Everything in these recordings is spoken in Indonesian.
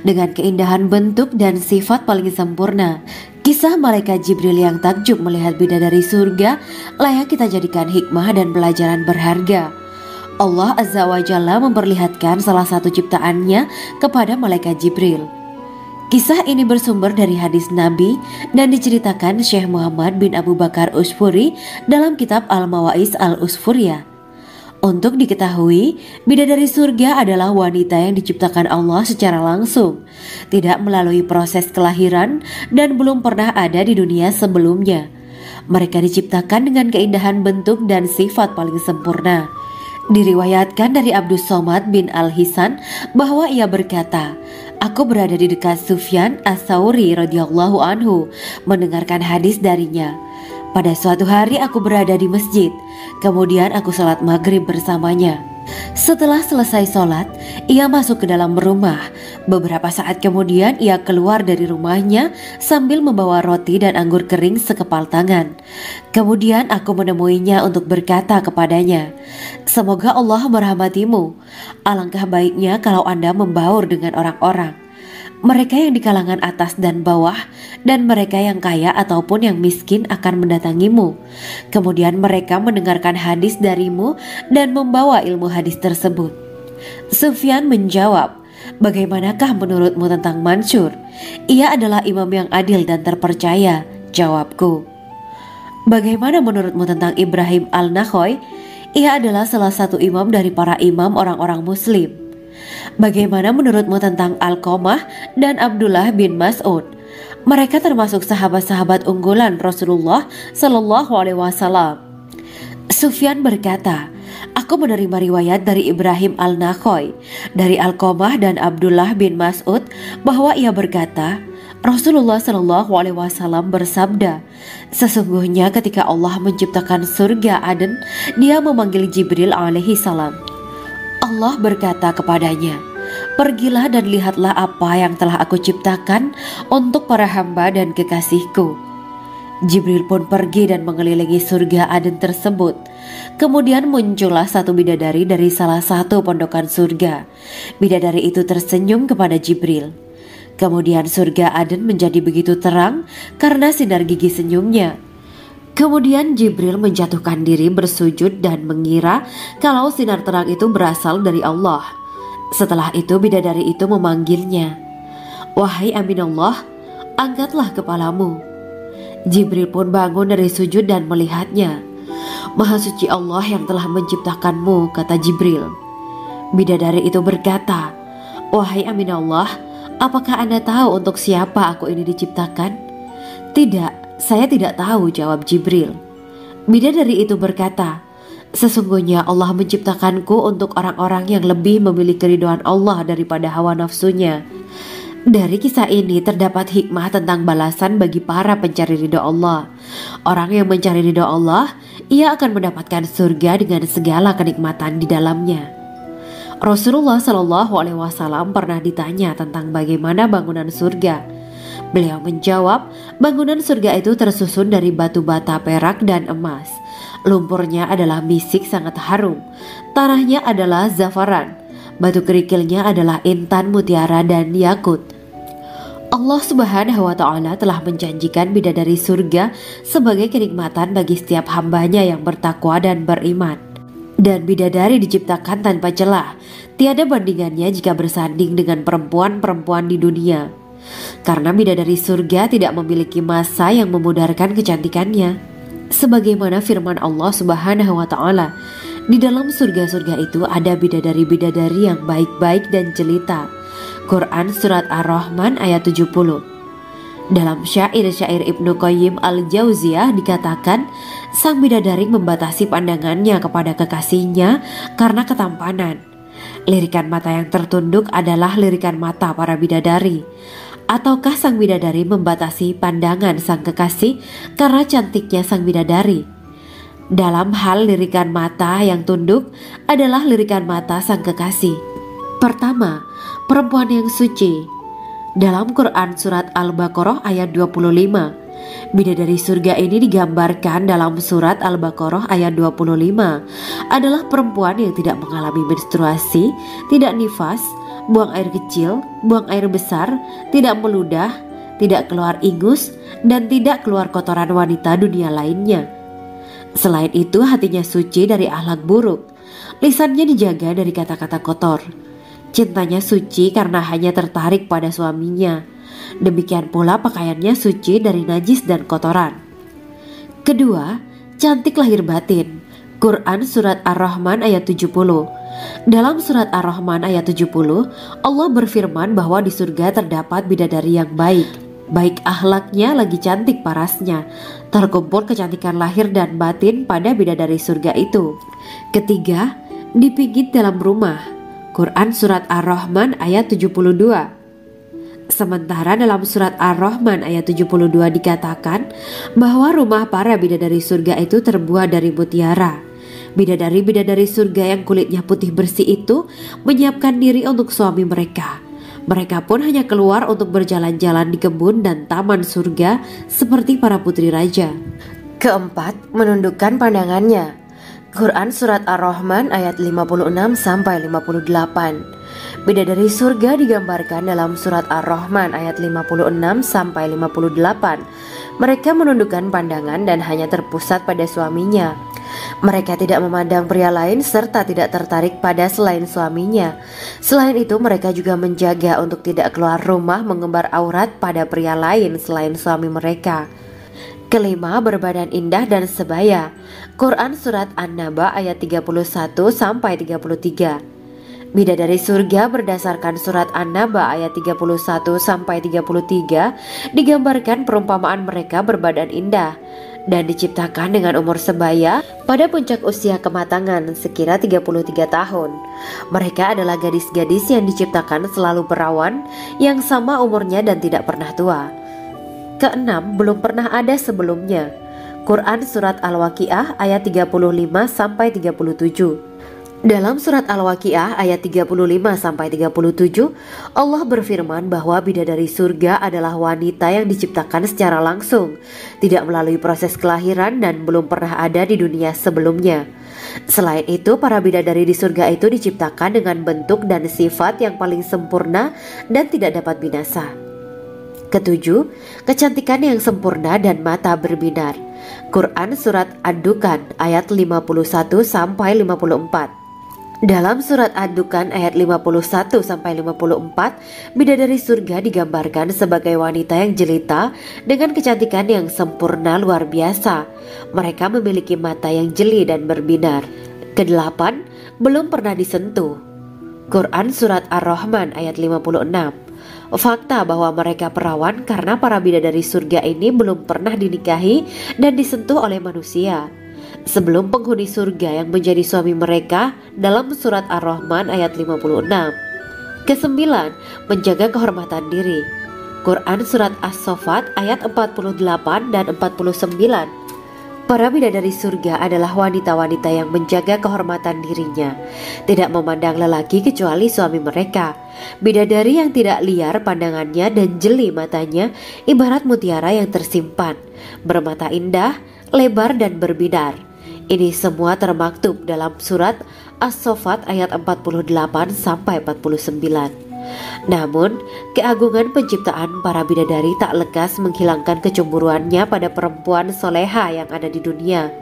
dengan keindahan bentuk dan sifat paling sempurna. Kisah malaikat Jibril yang takjub melihat bidadari surga layak kita jadikan hikmah dan pelajaran berharga. Allah Azza wa Jalla memperlihatkan salah satu ciptaannya kepada malaikat Jibril. Kisah ini bersumber dari hadis Nabi dan diceritakan Syekh Muhammad bin Abu Bakar Usfuri dalam kitab Al-Mawaiz Al-Usfuriyah. Untuk diketahui, bidadari surga adalah wanita yang diciptakan Allah secara langsung, tidak melalui proses kelahiran dan belum pernah ada di dunia sebelumnya. Mereka diciptakan dengan keindahan bentuk dan sifat paling sempurna. Diriwayatkan dari Abdus Somad bin Al-Hisan bahwa ia berkata, "Aku berada di dekat Sufyan As-Tsauri radhiyallahu anhu mendengarkan hadis darinya. Pada suatu hari aku berada di masjid, kemudian aku sholat maghrib bersamanya. Setelah selesai sholat, ia masuk ke dalam rumah. Beberapa saat kemudian ia keluar dari rumahnya sambil membawa roti dan anggur kering sekepal tangan. Kemudian aku menemuinya untuk berkata kepadanya, 'Semoga Allah merahmatimu. Alangkah baiknya kalau Anda membaur dengan orang-orang. Mereka yang di kalangan atas dan bawah, dan mereka yang kaya ataupun yang miskin akan mendatangimu. Kemudian mereka mendengarkan hadis darimu dan membawa ilmu hadis tersebut.' Sufyan menjawab, 'Bagaimanakah menurutmu tentang Mansur? Ia adalah imam yang adil dan terpercaya.' Jawabku. 'Bagaimana menurutmu tentang Ibrahim Al-Nakhoy? Ia adalah salah satu imam dari para imam orang-orang muslim.' 'Bagaimana menurutmu tentang Alqamah dan Abdullah bin Mas'ud? Mereka termasuk sahabat-sahabat unggulan Rasulullah Sallallahu Alaihi Wasallam.' Sufyan berkata, 'Aku menerima riwayat dari Ibrahim Al-Nakhoy, dari Alqamah dan Abdullah bin Mas'ud bahwa ia berkata, Rasulullah Sallallahu Alaihi Wasallam bersabda, sesungguhnya ketika Allah menciptakan surga Aden, Dia memanggil Jibril alaihi salam. Allah berkata kepadanya, pergilah dan lihatlah apa yang telah aku ciptakan untuk para hamba dan kekasihku. Jibril pun pergi dan mengelilingi surga Aden tersebut. Kemudian muncullah satu bidadari dari salah satu pondokan surga. Bidadari itu tersenyum kepada Jibril. Kemudian surga Aden menjadi begitu terang karena sinar gigi senyumnya. Kemudian Jibril menjatuhkan diri bersujud dan mengira kalau sinar terang itu berasal dari Allah. Setelah itu bidadari itu memanggilnya, wahai Aminullah, angkatlah kepalamu. Jibril pun bangun dari sujud dan melihatnya. Maha suci Allah yang telah menciptakanmu, kata Jibril. Bidadari itu berkata, wahai Aminullah, apakah Anda tahu untuk siapa aku ini diciptakan? Tidak. Saya tidak tahu, jawab Jibril. Bidadari itu berkata, sesungguhnya Allah menciptakanku untuk orang-orang yang lebih memilih keridhaan Allah daripada hawa nafsunya. Dari kisah ini terdapat hikmah tentang balasan bagi para pencari ridha Allah. Orang yang mencari ridha Allah, ia akan mendapatkan surga dengan segala kenikmatan di dalamnya. Rasulullah Shallallahu Alaihi Wasallam pernah ditanya tentang bagaimana bangunan surga. Beliau menjawab, bangunan surga itu tersusun dari batu bata, perak, dan emas. Lumpurnya adalah misik sangat harum. Tanahnya adalah zafaran. Batu kerikilnya adalah intan, mutiara, dan yakut. Allah Subhanahu wa Ta'ala telah menjanjikan bidadari surga sebagai kenikmatan bagi setiap hambanya yang bertakwa dan beriman. Dan bidadari diciptakan tanpa celah. Tiada bandingannya jika bersanding dengan perempuan-perempuan di dunia. Karena bidadari surga tidak memiliki masa yang memudarkan kecantikannya. Sebagaimana firman Allah Subhanahu wa Ta'ala, di dalam surga-surga itu ada bidadari-bidadari yang baik-baik dan jelita. Quran Surat Ar-Rahman ayat 70. Dalam syair-syair Ibnu Qayyim Al-Jauziyah dikatakan, sang bidadari membatasi pandangannya kepada kekasihnya karena ketampanan. Lirikan mata yang tertunduk adalah lirikan mata para bidadari. Ataukah sang bidadari membatasi pandangan sang kekasih karena cantiknya sang bidadari? Dalam hal lirikan mata yang tunduk adalah lirikan mata sang kekasih. Pertama, perempuan yang suci. Dalam Quran Surat Al-Baqarah ayat 25, bidadari surga ini digambarkan dalam Surat Al-Baqarah ayat 25 adalah perempuan yang tidak mengalami menstruasi, tidak nifas, buang air kecil, buang air besar, tidak meludah, tidak keluar ingus, dan tidak keluar kotoran wanita dunia lainnya. Selain itu, hatinya suci dari akhlak buruk, lisannya dijaga dari kata-kata kotor. Cintanya suci karena hanya tertarik pada suaminya. Demikian pula pakaiannya suci dari najis dan kotoran. Kedua, cantik lahir batin. Quran Surat Ar-Rahman ayat 70. Dalam Surat Ar-Rahman ayat 70, Allah berfirman bahwa di surga terdapat bidadari yang baik. Baik akhlaknya lagi cantik parasnya. Terkumpul kecantikan lahir dan batin pada bidadari surga itu. Ketiga, dipijit dalam rumah. Quran Surat Ar-Rahman ayat 72. Sementara dalam surat Ar-Rahman ayat 72 dikatakan bahwa rumah para bidadari surga itu terbuat dari mutiara. Bidadari-bidadari surga yang kulitnya putih bersih itu menyiapkan diri untuk suami mereka. Mereka pun hanya keluar untuk berjalan-jalan di kebun dan taman surga seperti para putri raja. Keempat, menundukkan pandangannya. Quran Surat Ar-Rahman ayat 56-58. Bidadari surga digambarkan dalam Surat Ar-Rahman ayat 56-58. Mereka menundukkan pandangan dan hanya terpusat pada suaminya. Mereka tidak memandang pria lain serta tidak tertarik pada selain suaminya. Selain itu, mereka juga menjaga untuk tidak keluar rumah mengembar aurat pada pria lain selain suami mereka. Kelima, berbadan indah dan sebaya. Quran Surat An-Naba ayat 31-33. Bidadari surga berdasarkan Surat An-Naba ayat 31-33 digambarkan perumpamaan mereka berbadan indah dan diciptakan dengan umur sebaya pada puncak usia kematangan sekira 33 tahun. Mereka adalah gadis-gadis yang diciptakan selalu perawan yang sama umurnya dan tidak pernah tua. Keenam, belum pernah ada sebelumnya. Quran Surat Al-Waqiah ayat 35-37. Dalam surat Al-Waqiah ayat 35-37, Allah berfirman bahwa bidadari surga adalah wanita yang diciptakan secara langsung, tidak melalui proses kelahiran dan belum pernah ada di dunia sebelumnya. Selain itu, para bidadari di surga itu diciptakan dengan bentuk dan sifat yang paling sempurna dan tidak dapat binasa. Ketujuh, kecantikan yang sempurna dan mata berbinar. Quran Surat Ad-Dukan ayat 51-54. Dalam surat Ad-Dukan ayat 51-54, bidadari surga digambarkan sebagai wanita yang jelita dengan kecantikan yang sempurna luar biasa. Mereka memiliki mata yang jeli dan berbinar. Kedelapan, belum pernah disentuh. Quran Surat Ar-Rahman ayat 56. Fakta bahwa mereka perawan karena para bidadari surga ini belum pernah dinikahi dan disentuh oleh manusia sebelum penghuni surga yang menjadi suami mereka dalam surat Ar-Rahman ayat 56. Kesembilan, menjaga kehormatan diri. Quran Surat As-Saffat ayat 48 dan 49. Para bidadari surga adalah wanita-wanita yang menjaga kehormatan dirinya, tidak memandang lelaki kecuali suami mereka. Bidadari yang tidak liar pandangannya dan jeli matanya ibarat mutiara yang tersimpan, bermata indah, lebar dan berbinar. Ini semua termaktub dalam surat As-Saffat ayat 48-49. Namun, keagungan penciptaan para bidadari tak lekas menghilangkan kecemburuannya pada perempuan soleha yang ada di dunia.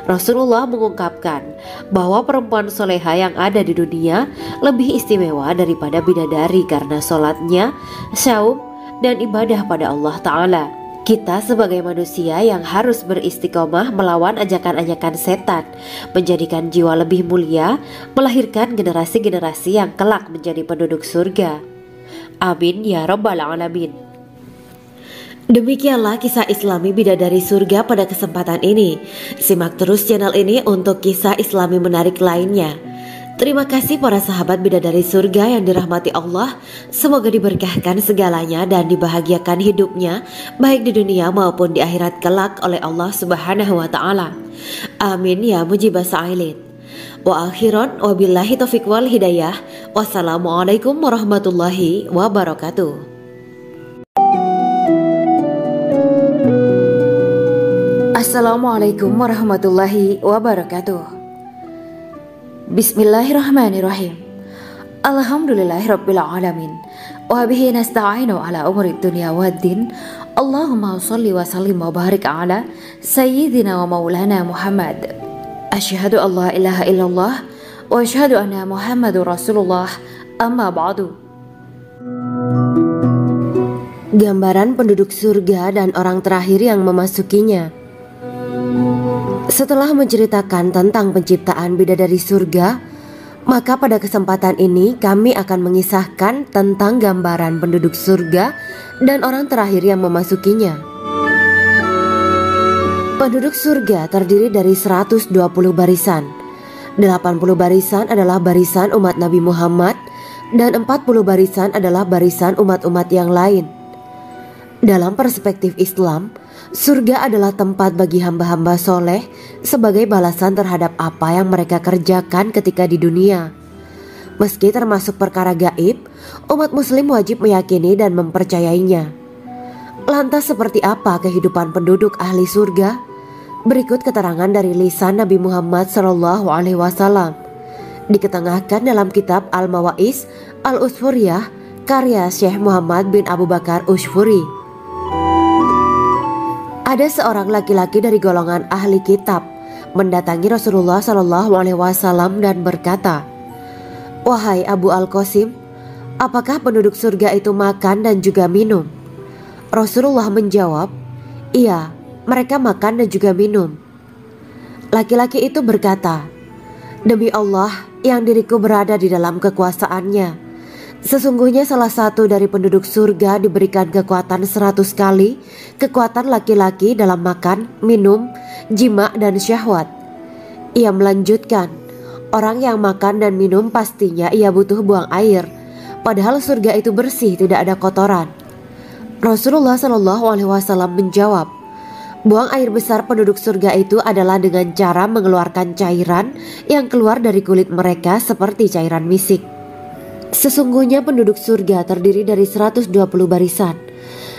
Rasulullah mengungkapkan bahwa perempuan soleha yang ada di dunia lebih istimewa daripada bidadari karena sholatnya, saum, dan ibadah pada Allah Ta'ala. Kita sebagai manusia yang harus beristiqomah melawan ajakan-ajakan setan, menjadikan jiwa lebih mulia, melahirkan generasi-generasi yang kelak menjadi penduduk surga. Amin ya Rabbal Alamin. Demikianlah kisah Islami bidadari surga pada kesempatan ini. Simak terus channel ini untuk kisah Islami menarik lainnya. Terima kasih para sahabat bidadari surga yang dirahmati Allah. Semoga diberkahkan segalanya dan dibahagiakan hidupnya baik di dunia maupun di akhirat kelak oleh Allah Subhanahu wa Ta'ala. Amin ya mujibah sa'ilin. Wa akhiran wabillahi taufiq wal hidayah. Wassalamualaikum warahmatullahi wabarakatuh. Assalamualaikum warahmatullahi wabarakatuh. Bismillahirrahmanirrahim. Alhamdulillahirabbil alamin. Wa bihi nasta'inu ala umuri dunya waddin. Allahumma shalli wa sallim wa barik ala sayyidina wa maulana Muhammad. Asyhadu an la ilaha illallah wa asyhadu anna Muhammadur Rasulullah. Amma ba'du. Gambaran penduduk surga dan orang terakhir yang memasukinya. Setelah menceritakan tentang penciptaan bidadari surga, maka pada kesempatan ini kami akan mengisahkan tentang gambaran penduduk surga dan orang terakhir yang memasukinya. Penduduk surga terdiri dari 120 barisan. 80 barisan adalah barisan umat Nabi Muhammad dan 40 barisan adalah barisan umat-umat yang lain. Dalam perspektif Islam, surga adalah tempat bagi hamba-hamba soleh sebagai balasan terhadap apa yang mereka kerjakan ketika di dunia. Meski termasuk perkara gaib, umat muslim wajib meyakini dan mempercayainya. Lantas seperti apa kehidupan penduduk ahli surga? Berikut keterangan dari lisan Nabi Muhammad SAW. Diketengahkan dalam kitab Al-Mawaiz Al-Usfuriyah karya Syekh Muhammad bin Abu Bakar Usfuri. Ada seorang laki-laki dari golongan ahli kitab mendatangi Rasulullah SAW dan berkata, "Wahai Abu Al-Qasim, apakah penduduk surga itu makan dan juga minum?" Rasulullah menjawab, "Iya, mereka makan dan juga minum." Laki-laki itu berkata, "Demi Allah yang diriku berada di dalam kekuasaannya, sesungguhnya salah satu dari penduduk surga diberikan kekuatan 100 kali kekuatan laki-laki dalam makan, minum, jima dan syahwat." Ia melanjutkan, "Orang yang makan dan minum pastinya ia butuh buang air, padahal surga itu bersih, tidak ada kotoran." Rasulullah SAW menjawab, "Buang air besar penduduk surga itu adalah dengan cara mengeluarkan cairan yang keluar dari kulit mereka seperti cairan misik." Sesungguhnya penduduk surga terdiri dari 120 barisan.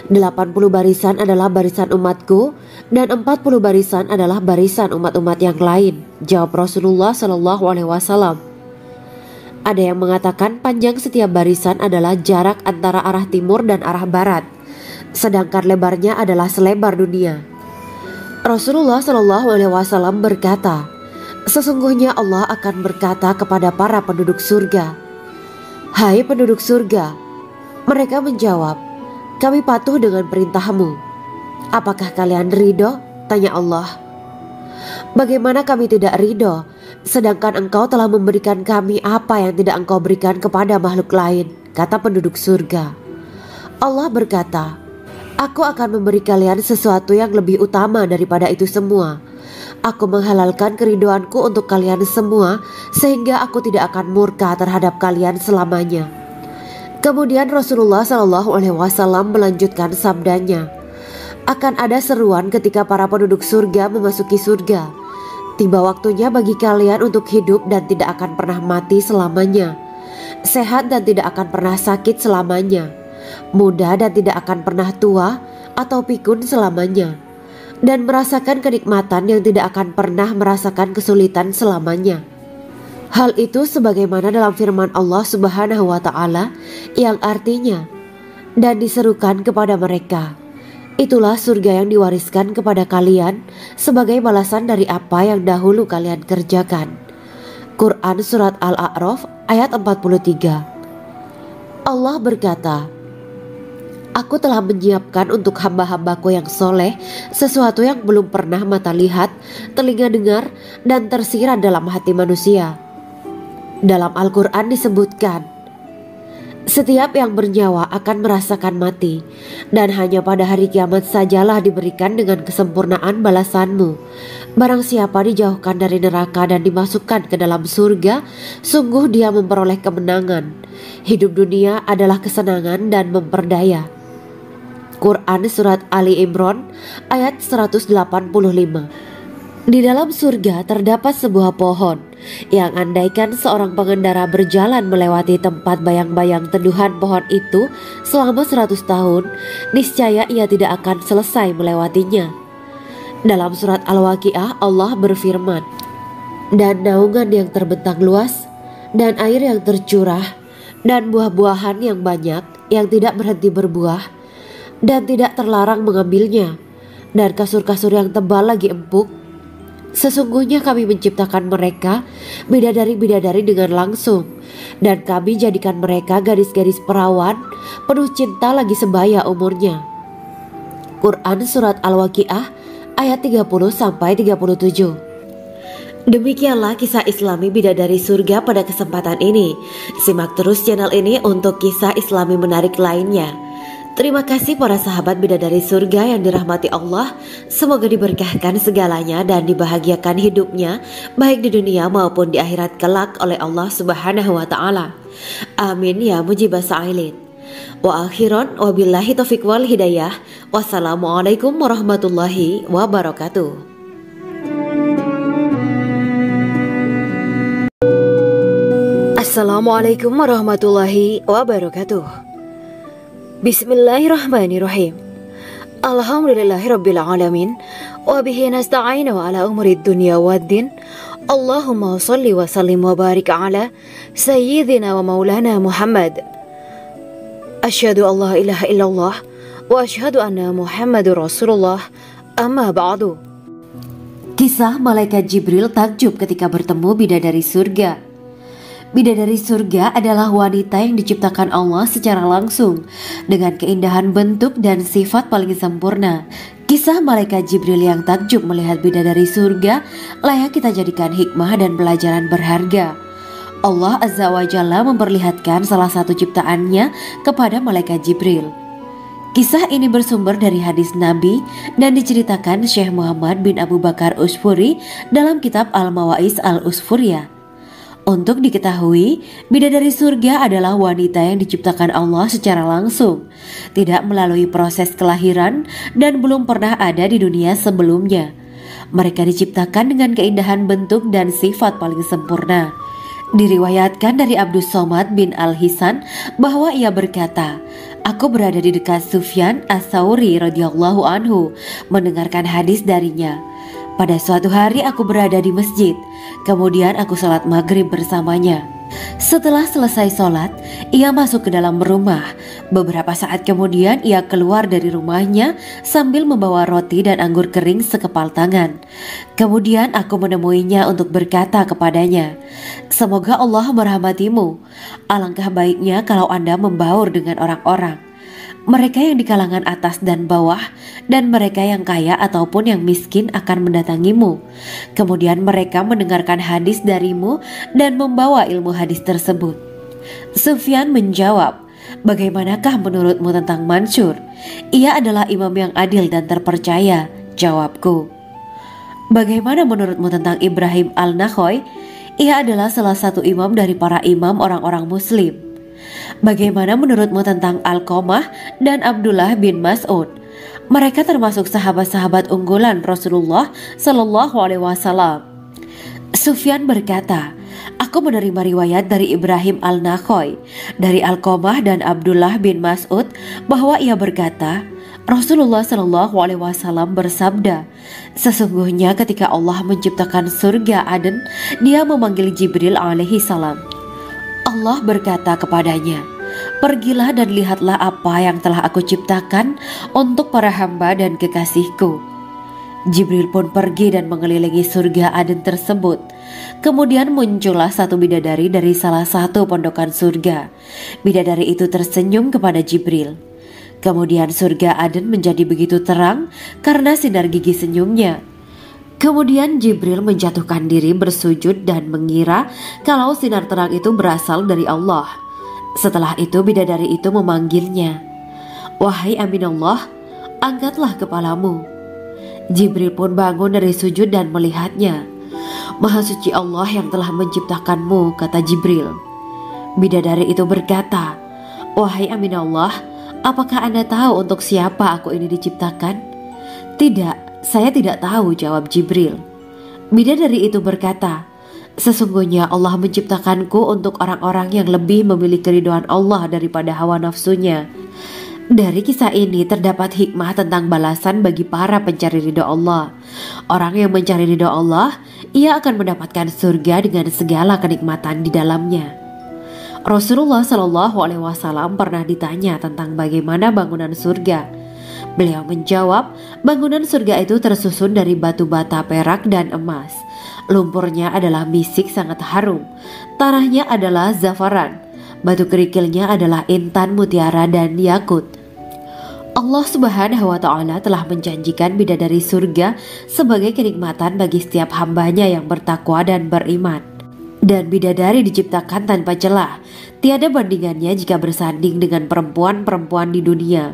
80 barisan adalah barisan umatku dan 40 barisan adalah barisan umat-umat yang lain, jawab Rasulullah SAW. Ada yang mengatakan panjang setiap barisan adalah jarak antara arah timur dan arah barat, sedangkan lebarnya adalah selebar dunia. Rasulullah SAW berkata, "Sesungguhnya Allah akan berkata kepada para penduduk surga, 'Hai penduduk surga,' mereka menjawab, 'Kami patuh dengan perintahmu.' 'Apakah kalian ridho?' tanya Allah. 'Bagaimana kami tidak ridho, sedangkan engkau telah memberikan kami apa yang tidak engkau berikan kepada makhluk lain,' kata penduduk surga. Allah berkata, 'Aku akan memberi kalian sesuatu yang lebih utama daripada itu semua. Aku menghalalkan keridoanku untuk kalian semua sehingga aku tidak akan murka terhadap kalian selamanya.'" Kemudian Rasulullah SAW melanjutkan sabdanya, "Akan ada seruan ketika para penduduk surga memasuki surga. Tiba waktunya bagi kalian untuk hidup dan tidak akan pernah mati selamanya, sehat dan tidak akan pernah sakit selamanya, muda dan tidak akan pernah tua atau pikun selamanya, dan merasakan kenikmatan yang tidak akan pernah merasakan kesulitan selamanya." Hal itu sebagaimana dalam firman Allah Subhanahu wa Ta'ala yang artinya, "Dan diserukan kepada mereka, itulah surga yang diwariskan kepada kalian sebagai balasan dari apa yang dahulu kalian kerjakan." Quran Surat Al-A'raf ayat 43. Allah berkata, "Aku telah menyiapkan untuk hamba-hambaku yang soleh sesuatu yang belum pernah mata lihat, telinga dengar, dan tersirat dalam hati manusia." Dalam Al-Quran disebutkan, "Setiap yang bernyawa akan merasakan mati, dan hanya pada hari kiamat sajalah diberikan dengan kesempurnaan balasanmu. Barang siapa dijauhkan dari neraka dan dimasukkan ke dalam surga, sungguh dia memperoleh kemenangan. Hidup dunia adalah kesenangan dan memperdaya." Quran Surat Ali Imran ayat 185. Di dalam surga terdapat sebuah pohon yang andaikan seorang pengendara berjalan melewati tempat bayang-bayang teduhan pohon itu selama 100 tahun, niscaya ia tidak akan selesai melewatinya. Dalam surat Al-Waqiah Allah berfirman, "Dan naungan yang terbentang luas dan air yang tercurah dan buah-buahan yang banyak yang tidak berhenti berbuah dan tidak terlarang mengambilnya, dan kasur-kasur yang tebal lagi empuk. Sesungguhnya kami menciptakan mereka bidadari-bidadari dengan langsung, dan kami jadikan mereka gadis-gadis perawan penuh cinta lagi sebaya umurnya. Quran Surat Al-Waqiah ayat 30-37. Demikianlah kisah Islami bidadari surga pada kesempatan ini. Simak terus channel ini untuk kisah Islami menarik lainnya. Terima kasih para sahabat bidadari surga yang dirahmati Allah. Semoga diberkahkan segalanya dan dibahagiakan hidupnya baik di dunia maupun di akhirat kelak oleh Allah Subhanahu wa taala. Amin ya mujibas sa'ilin. Wa akhiran wabillahi taufiq wal hidayah. Wassalamualaikum warahmatullahi wabarakatuh. Assalamualaikum warahmatullahi wabarakatuh. Bismillahirrahmanirrahim. Alhamdulillahirabbil alamin wa bihi nasta'inu ala umuri dunya waddin. Allahumma shalli wa sallim wa barik ala sayyidina wa maulana Muhammad. Asyhadu an la ilaha illallah wa asyhadu anna Muhammadur Rasulullah. Amma ba'du. Kisah malaikat Jibril takjub ketika bertemu bidadari surga. Bidadari surga adalah wanita yang diciptakan Allah secara langsung dengan keindahan bentuk dan sifat paling sempurna. Kisah malaikat Jibril yang takjub melihat bidadari surga layak kita jadikan hikmah dan pelajaran berharga. Allah Azza wa Jalla memperlihatkan salah satu ciptaannya kepada malaikat Jibril. Kisah ini bersumber dari hadis Nabi dan diceritakan Syekh Muhammad bin Abu Bakar Usfuri dalam kitab Al-Mawaiz Al-Usfuriyah. Untuk diketahui, bidadari surga adalah wanita yang diciptakan Allah secara langsung, tidak melalui proses kelahiran dan belum pernah ada di dunia sebelumnya. Mereka diciptakan dengan keindahan bentuk dan sifat paling sempurna. Diriwayatkan dari Abdus Somad bin Al-Hisan bahwa ia berkata, "Aku berada di dekat Sufyan As-Sauri radhiyallahu anhu mendengarkan hadis darinya. Pada suatu hari aku berada di masjid, kemudian aku sholat maghrib bersamanya. Setelah selesai sholat, ia masuk ke dalam rumah. Beberapa saat kemudian ia keluar dari rumahnya sambil membawa roti dan anggur kering sekepal tangan. Kemudian aku menemuinya untuk berkata kepadanya, 'Semoga Allah merahmatimu. Alangkah baiknya kalau Anda membaur dengan orang-orang. Mereka yang di kalangan atas dan bawah, dan mereka yang kaya ataupun yang miskin akan mendatangimu. Kemudian mereka mendengarkan hadis darimu dan membawa ilmu hadis tersebut.' Sufyan menjawab, 'Bagaimanakah menurutmu tentang Mansur? Ia adalah imam yang adil dan terpercaya.' Jawabku. 'Bagaimana menurutmu tentang Ibrahim Al-Nakhoy? Ia adalah salah satu imam dari para imam orang-orang muslim.' 'Bagaimana menurutmu tentang Alqamah dan Abdullah bin Mas'ud? Mereka termasuk sahabat-sahabat unggulan Rasulullah Sallallahu Alaihi Wasallam.' Sufyan berkata, 'Aku menerima riwayat dari Ibrahim Al-Nakhoy, dari Alqamah dan Abdullah bin Mas'ud bahwa ia berkata, Rasulullah Sallallahu Alaihi Wasallam bersabda, sesungguhnya ketika Allah menciptakan surga Aden, Dia memanggil Jibril alaihi salam. Allah berkata kepadanya, pergilah dan lihatlah apa yang telah aku ciptakan untuk para hamba dan kekasihku. Jibril pun pergi dan mengelilingi surga Aden tersebut. Kemudian muncullah satu bidadari dari salah satu pondokan surga. Bidadari itu tersenyum kepada Jibril. Kemudian surga Aden menjadi begitu terang karena sinar gigi senyumnya. Kemudian Jibril menjatuhkan diri bersujud dan mengira kalau sinar terang itu berasal dari Allah. Setelah itu bidadari itu memanggilnya, wahai Aminullah, angkatlah kepalamu. Jibril pun bangun dari sujud dan melihatnya. Maha suci Allah yang telah menciptakanmu, kata Jibril. Bidadari itu berkata, wahai Aminullah, apakah Anda tahu untuk siapa aku ini diciptakan? Tidak. Saya tidak tahu, jawab Jibril. Bidadari itu berkata, sesungguhnya Allah menciptakanku untuk orang-orang yang lebih memilih keridhaan Allah daripada hawa nafsunya. Dari kisah ini terdapat hikmah tentang balasan bagi para pencari ridha Allah. Orang yang mencari ridha Allah, ia akan mendapatkan surga dengan segala kenikmatan di dalamnya. Rasulullah Shallallahu Alaihi Wasallam pernah ditanya tentang bagaimana bangunan surga. Beliau menjawab, bangunan surga itu tersusun dari batu bata, perak, dan emas. Lumpurnya adalah misik sangat harum, tanahnya adalah zafaran, batu kerikilnya adalah intan, mutiara, dan yakut. Allah Subhanahu wa Ta'ala telah menjanjikan bidadari surga sebagai kenikmatan bagi setiap hambanya yang bertakwa dan beriman. Dan bidadari diciptakan tanpa celah, tiada bandingannya jika bersanding dengan perempuan-perempuan di dunia.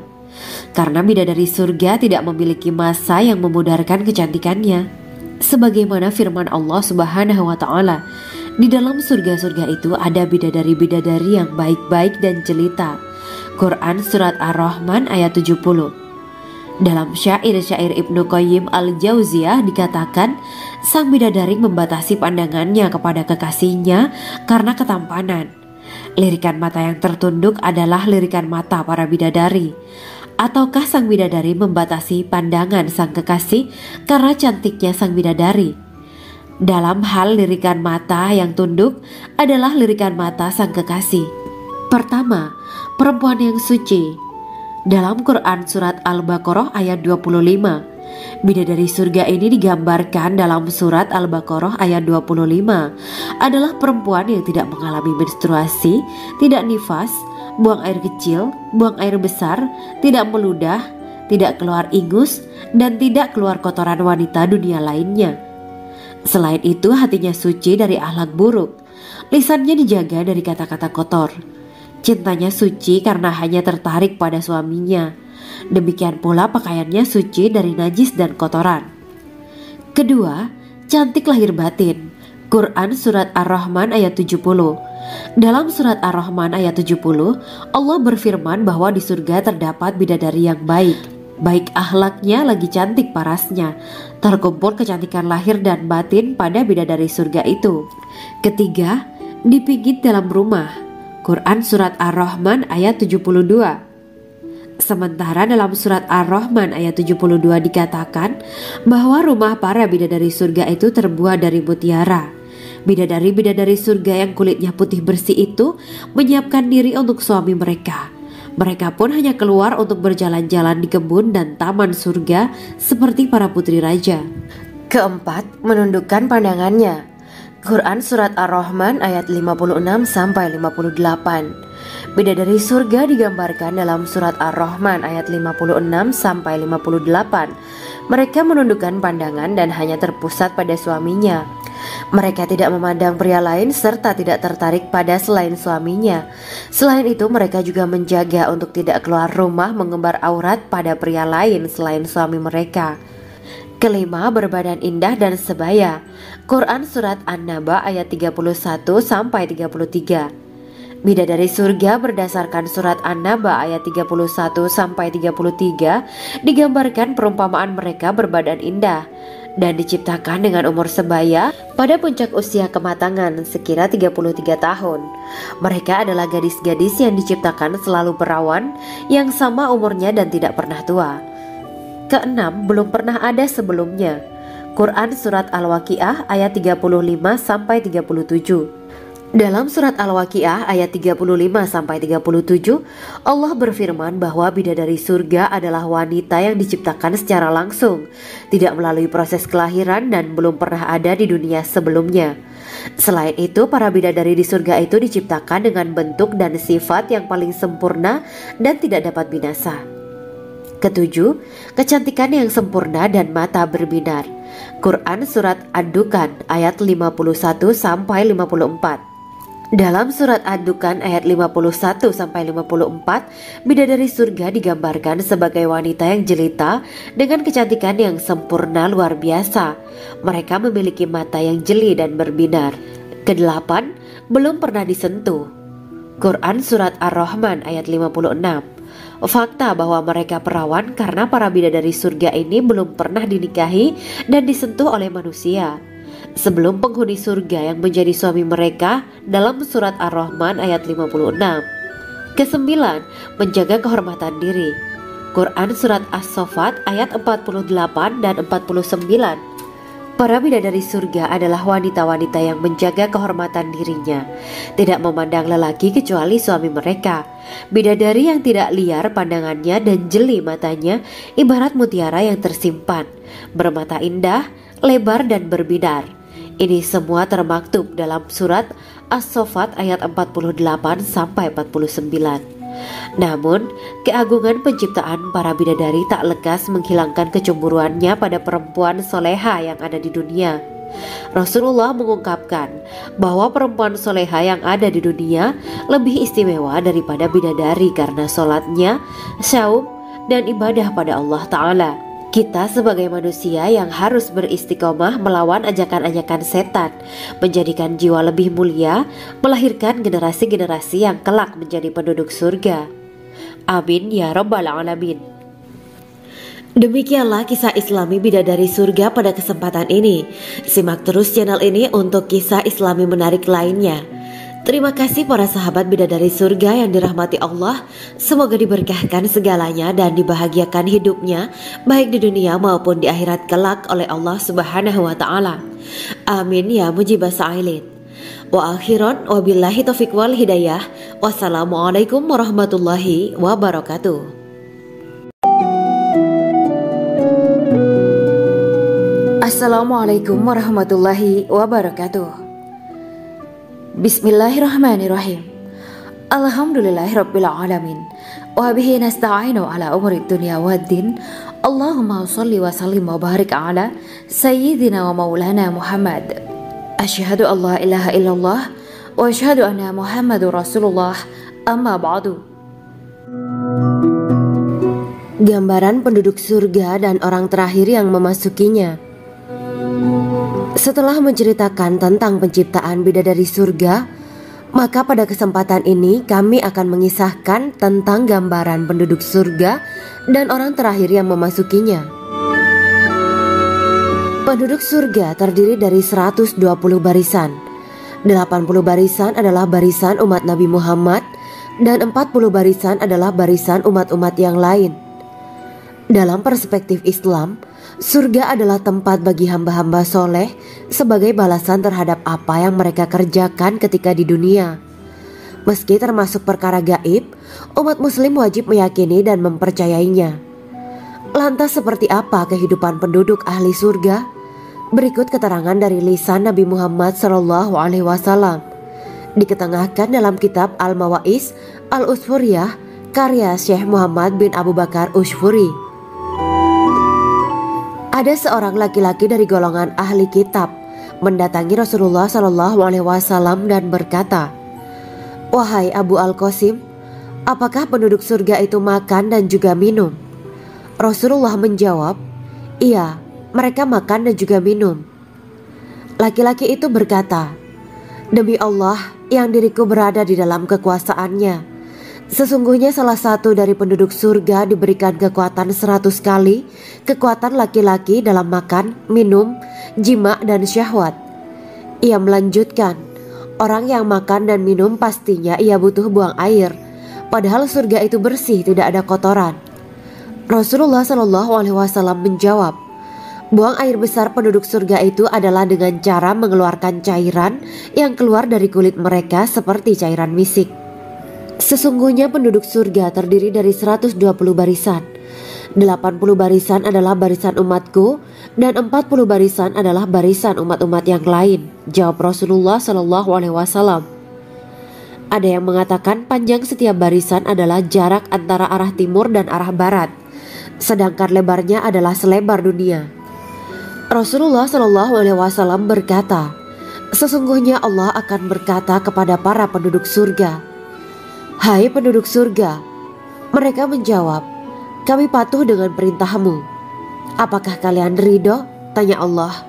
Karena bidadari surga tidak memiliki masa yang memudarkan kecantikannya. Sebagaimana firman Allah Subhanahu wa Ta'ala, di dalam surga-surga itu ada bidadari-bidadari yang baik-baik dan jelita. Quran Surat Ar-Rahman ayat 70. Dalam syair-syair Ibnu Qayyim Al-Jauziyah dikatakan, sang bidadari membatasi pandangannya kepada kekasihnya karena ketampanan. Lirikan mata yang tertunduk adalah lirikan mata para bidadari. Ataukah sang bidadari membatasi pandangan sang kekasih karena cantiknya sang bidadari? Dalam hal lirikan mata yang tunduk adalah lirikan mata sang kekasih. Pertama, perempuan yang suci. Dalam Quran Surat Al-Baqarah ayat 25, bidadari surga ini digambarkan dalam Surat Al-Baqarah ayat 25 adalah perempuan yang tidak mengalami menstruasi, tidak nifas, buang air kecil, buang air besar, tidak meludah, tidak keluar ingus, dan tidak keluar kotoran wanita dunia lainnya. Selain itu, hatinya suci dari akhlak buruk, lisannya dijaga dari kata-kata kotor. Cintanya suci karena hanya tertarik pada suaminya. Demikian pula pakaiannya suci dari najis dan kotoran. Kedua, cantik lahir batin. Quran Surat Ar-Rahman ayat 70. Dalam Surat Ar-Rahman ayat 70, Allah berfirman bahwa di surga terdapat bidadari yang baik. Baik akhlaknya lagi cantik parasnya. Terkumpul kecantikan lahir dan batin pada bidadari surga itu. Ketiga, dipijit dalam rumah. Quran Surat Ar-Rahman ayat 72. Sementara dalam Surat Ar-Rahman ayat 72 dikatakan bahwa rumah para bidadari surga itu terbuat dari mutiara. Bidadari-bidadari surga yang kulitnya putih bersih itu menyiapkan diri untuk suami mereka. Mereka pun hanya keluar untuk berjalan-jalan di kebun dan taman surga seperti para putri raja. Keempat, menundukkan pandangannya. Quran Surat Ar-Rahman ayat 56-58. Bidadari surga digambarkan dalam Surat Ar-Rahman ayat 56-58. Mereka menundukkan pandangan dan hanya terpusat pada suaminya. Mereka tidak memandang pria lain serta tidak tertarik pada selain suaminya. Selain itu, mereka juga menjaga untuk tidak keluar rumah mengembar aurat pada pria lain selain suami mereka. Kelima, berbadan indah dan sebaya. Quran Surat An-Naba ayat 31-33. Bidadari surga berdasarkan Surat An-Naba ayat 31-33 digambarkan perumpamaan mereka berbadan indah dan diciptakan dengan umur sebaya pada puncak usia kematangan sekira 33 tahun. Mereka adalah gadis-gadis yang diciptakan selalu perawan, yang sama umurnya dan tidak pernah tua. Keenam, belum pernah ada sebelumnya. Quran Surat Al-Waqiah ayat 35-37. Dalam Surat Al-Waqiah ayat 35-37, Allah berfirman bahwa bidadari surga adalah wanita yang diciptakan secara langsung, tidak melalui proses kelahiran dan belum pernah ada di dunia sebelumnya. Selain itu, para bidadari di surga itu diciptakan dengan bentuk dan sifat yang paling sempurna dan tidak dapat binasa. Ketujuh, kecantikan yang sempurna dan mata berbinar. Quran Surat Ad-Dukan ayat 51-54. Dalam Surat Ad-Dukan ayat 51-54, bidadari surga digambarkan sebagai wanita yang jelita dengan kecantikan yang sempurna luar biasa. Mereka memiliki mata yang jeli dan berbinar. Kedelapan, belum pernah disentuh. Quran Surat Ar-Rahman ayat 56. Fakta bahwa mereka perawan karena para bidadari surga ini belum pernah dinikahi dan disentuh oleh manusia sebelum penghuni surga yang menjadi suami mereka dalam Surat Ar-Rahman ayat 56. Kesembilan, menjaga kehormatan diri. Quran Surat As-Saffat ayat 48 dan 49. Para bidadari surga adalah wanita-wanita yang menjaga kehormatan dirinya, tidak memandang lelaki kecuali suami mereka. Bidadari yang tidak liar pandangannya dan jeli matanya, ibarat mutiara yang tersimpan, bermata indah, lebar dan berbinar. Ini semua termaktub dalam surat As-Saffat ayat 48 sampai 49. Namun, keagungan penciptaan para bidadari tak lekas menghilangkan kecemburuannya pada perempuan soleha yang ada di dunia. Rasulullah mengungkapkan bahwa perempuan soleha yang ada di dunia lebih istimewa daripada bidadari karena sholatnya, syaum, dan ibadah pada Allah Ta'ala. Kita sebagai manusia yang harus beristiqomah melawan ajakan-ajakan setan, menjadikan jiwa lebih mulia, melahirkan generasi-generasi yang kelak menjadi penduduk surga. Amin ya rabbal alamin. Demikianlah kisah Islami bidadari surga pada kesempatan ini. Simak terus channel ini untuk kisah Islami menarik lainnya. Terima kasih para sahabat bidadari surga yang dirahmati Allah. Semoga diberkahkan segalanya dan dibahagiakan hidupnya, baik di dunia maupun di akhirat kelak oleh Allah Subhanahu wa Ta'ala. Amin ya mujibah sa'ilin. Wa akhiran wabillahi taufiq wal hidayah. Wassalamualaikum warahmatullahi wabarakatuh. Assalamualaikum warahmatullahi wabarakatuh. Bismillahirrahmanirrahim. Alhamdulillahirabbil alamin. Wa bihi nasta'inu ala umuri dunya waddin. Allahumma shalli wa sallim wa barik ala sayyidina wa maulana Muhammad. Asyhadu an la ilaha illallah wa asyhadu anna Muhammadur Rasulullah. Amma ba'du. Gambaran penduduk surga dan orang terakhir yang memasukinya. Setelah menceritakan tentang penciptaan bidadari surga, maka pada kesempatan ini kami akan mengisahkan tentang gambaran penduduk surga dan orang terakhir yang memasukinya. Penduduk surga terdiri dari 120 barisan. 80 barisan adalah barisan umat Nabi Muhammad dan 40 barisan adalah barisan umat-umat yang lain. Dalam perspektif Islam, surga adalah tempat bagi hamba-hamba soleh sebagai balasan terhadap apa yang mereka kerjakan ketika di dunia. Meski termasuk perkara gaib, umat muslim wajib meyakini dan mempercayainya. Lantas seperti apa kehidupan penduduk ahli surga? Berikut keterangan dari lisan Nabi Muhammad SAW. Diketengahkan dalam kitab Al-Mawa'is Al-Usfuriyah karya Syekh Muhammad bin Abu Bakar Usfuri. Ada seorang laki-laki dari golongan ahli kitab mendatangi Rasulullah SAW dan berkata, "Wahai Abu Al-Qasim, apakah penduduk surga itu makan dan juga minum?" Rasulullah menjawab, "Iya, mereka makan dan juga minum." Laki-laki itu berkata, "Demi Allah yang diriku berada di dalam kekuasaannya, sesungguhnya salah satu dari penduduk surga diberikan kekuatan 100 kali kekuatan laki-laki dalam makan, minum, jima, dan syahwat." Ia melanjutkan, "Orang yang makan dan minum pastinya ia butuh buang air, padahal surga itu bersih, tidak ada kotoran." Rasulullah SAW menjawab, "Buang air besar penduduk surga itu adalah dengan cara mengeluarkan cairan yang keluar dari kulit mereka seperti cairan misik." Sesungguhnya penduduk surga terdiri dari 120 barisan. 80 barisan adalah barisan umatku dan 40 barisan adalah barisan umat-umat yang lain, jawab Rasulullah SAW. Ada yang mengatakan panjang setiap barisan adalah jarak antara arah timur dan arah barat, sedangkan lebarnya adalah selebar dunia. Rasulullah SAW berkata, "Sesungguhnya Allah akan berkata kepada para penduduk surga, 'Hai penduduk surga,' mereka menjawab, 'Kami patuh dengan perintahmu.' 'Apakah kalian ridho?' tanya Allah.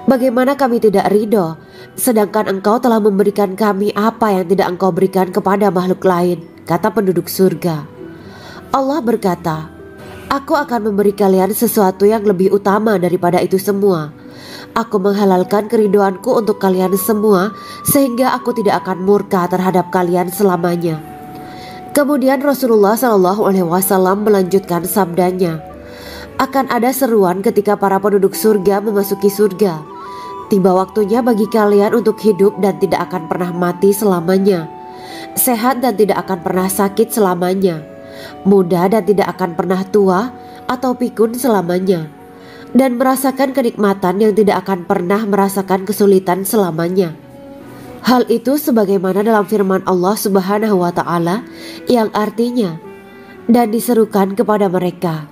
'Bagaimana kami tidak ridho, sedangkan engkau telah memberikan kami apa yang tidak engkau berikan kepada makhluk lain,' kata penduduk surga. Allah berkata, 'Aku akan memberi kalian sesuatu yang lebih utama daripada itu semua. Aku menghalalkan keridoanku untuk kalian semua, sehingga aku tidak akan murka terhadap kalian selamanya.'" Kemudian Rasulullah SAW melanjutkan sabdanya, Akan ada seruan ketika para penduduk surga memasuki surga. Tiba waktunya bagi kalian untuk hidup dan tidak akan pernah mati selamanya, sehat dan tidak akan pernah sakit selamanya, muda dan tidak akan pernah tua atau pikun selamanya, dan merasakan kenikmatan yang tidak akan pernah merasakan kesulitan selamanya. Hal itu sebagaimana dalam firman Allah Subhanahu wa Ta'ala yang artinya, dan diserukan kepada mereka,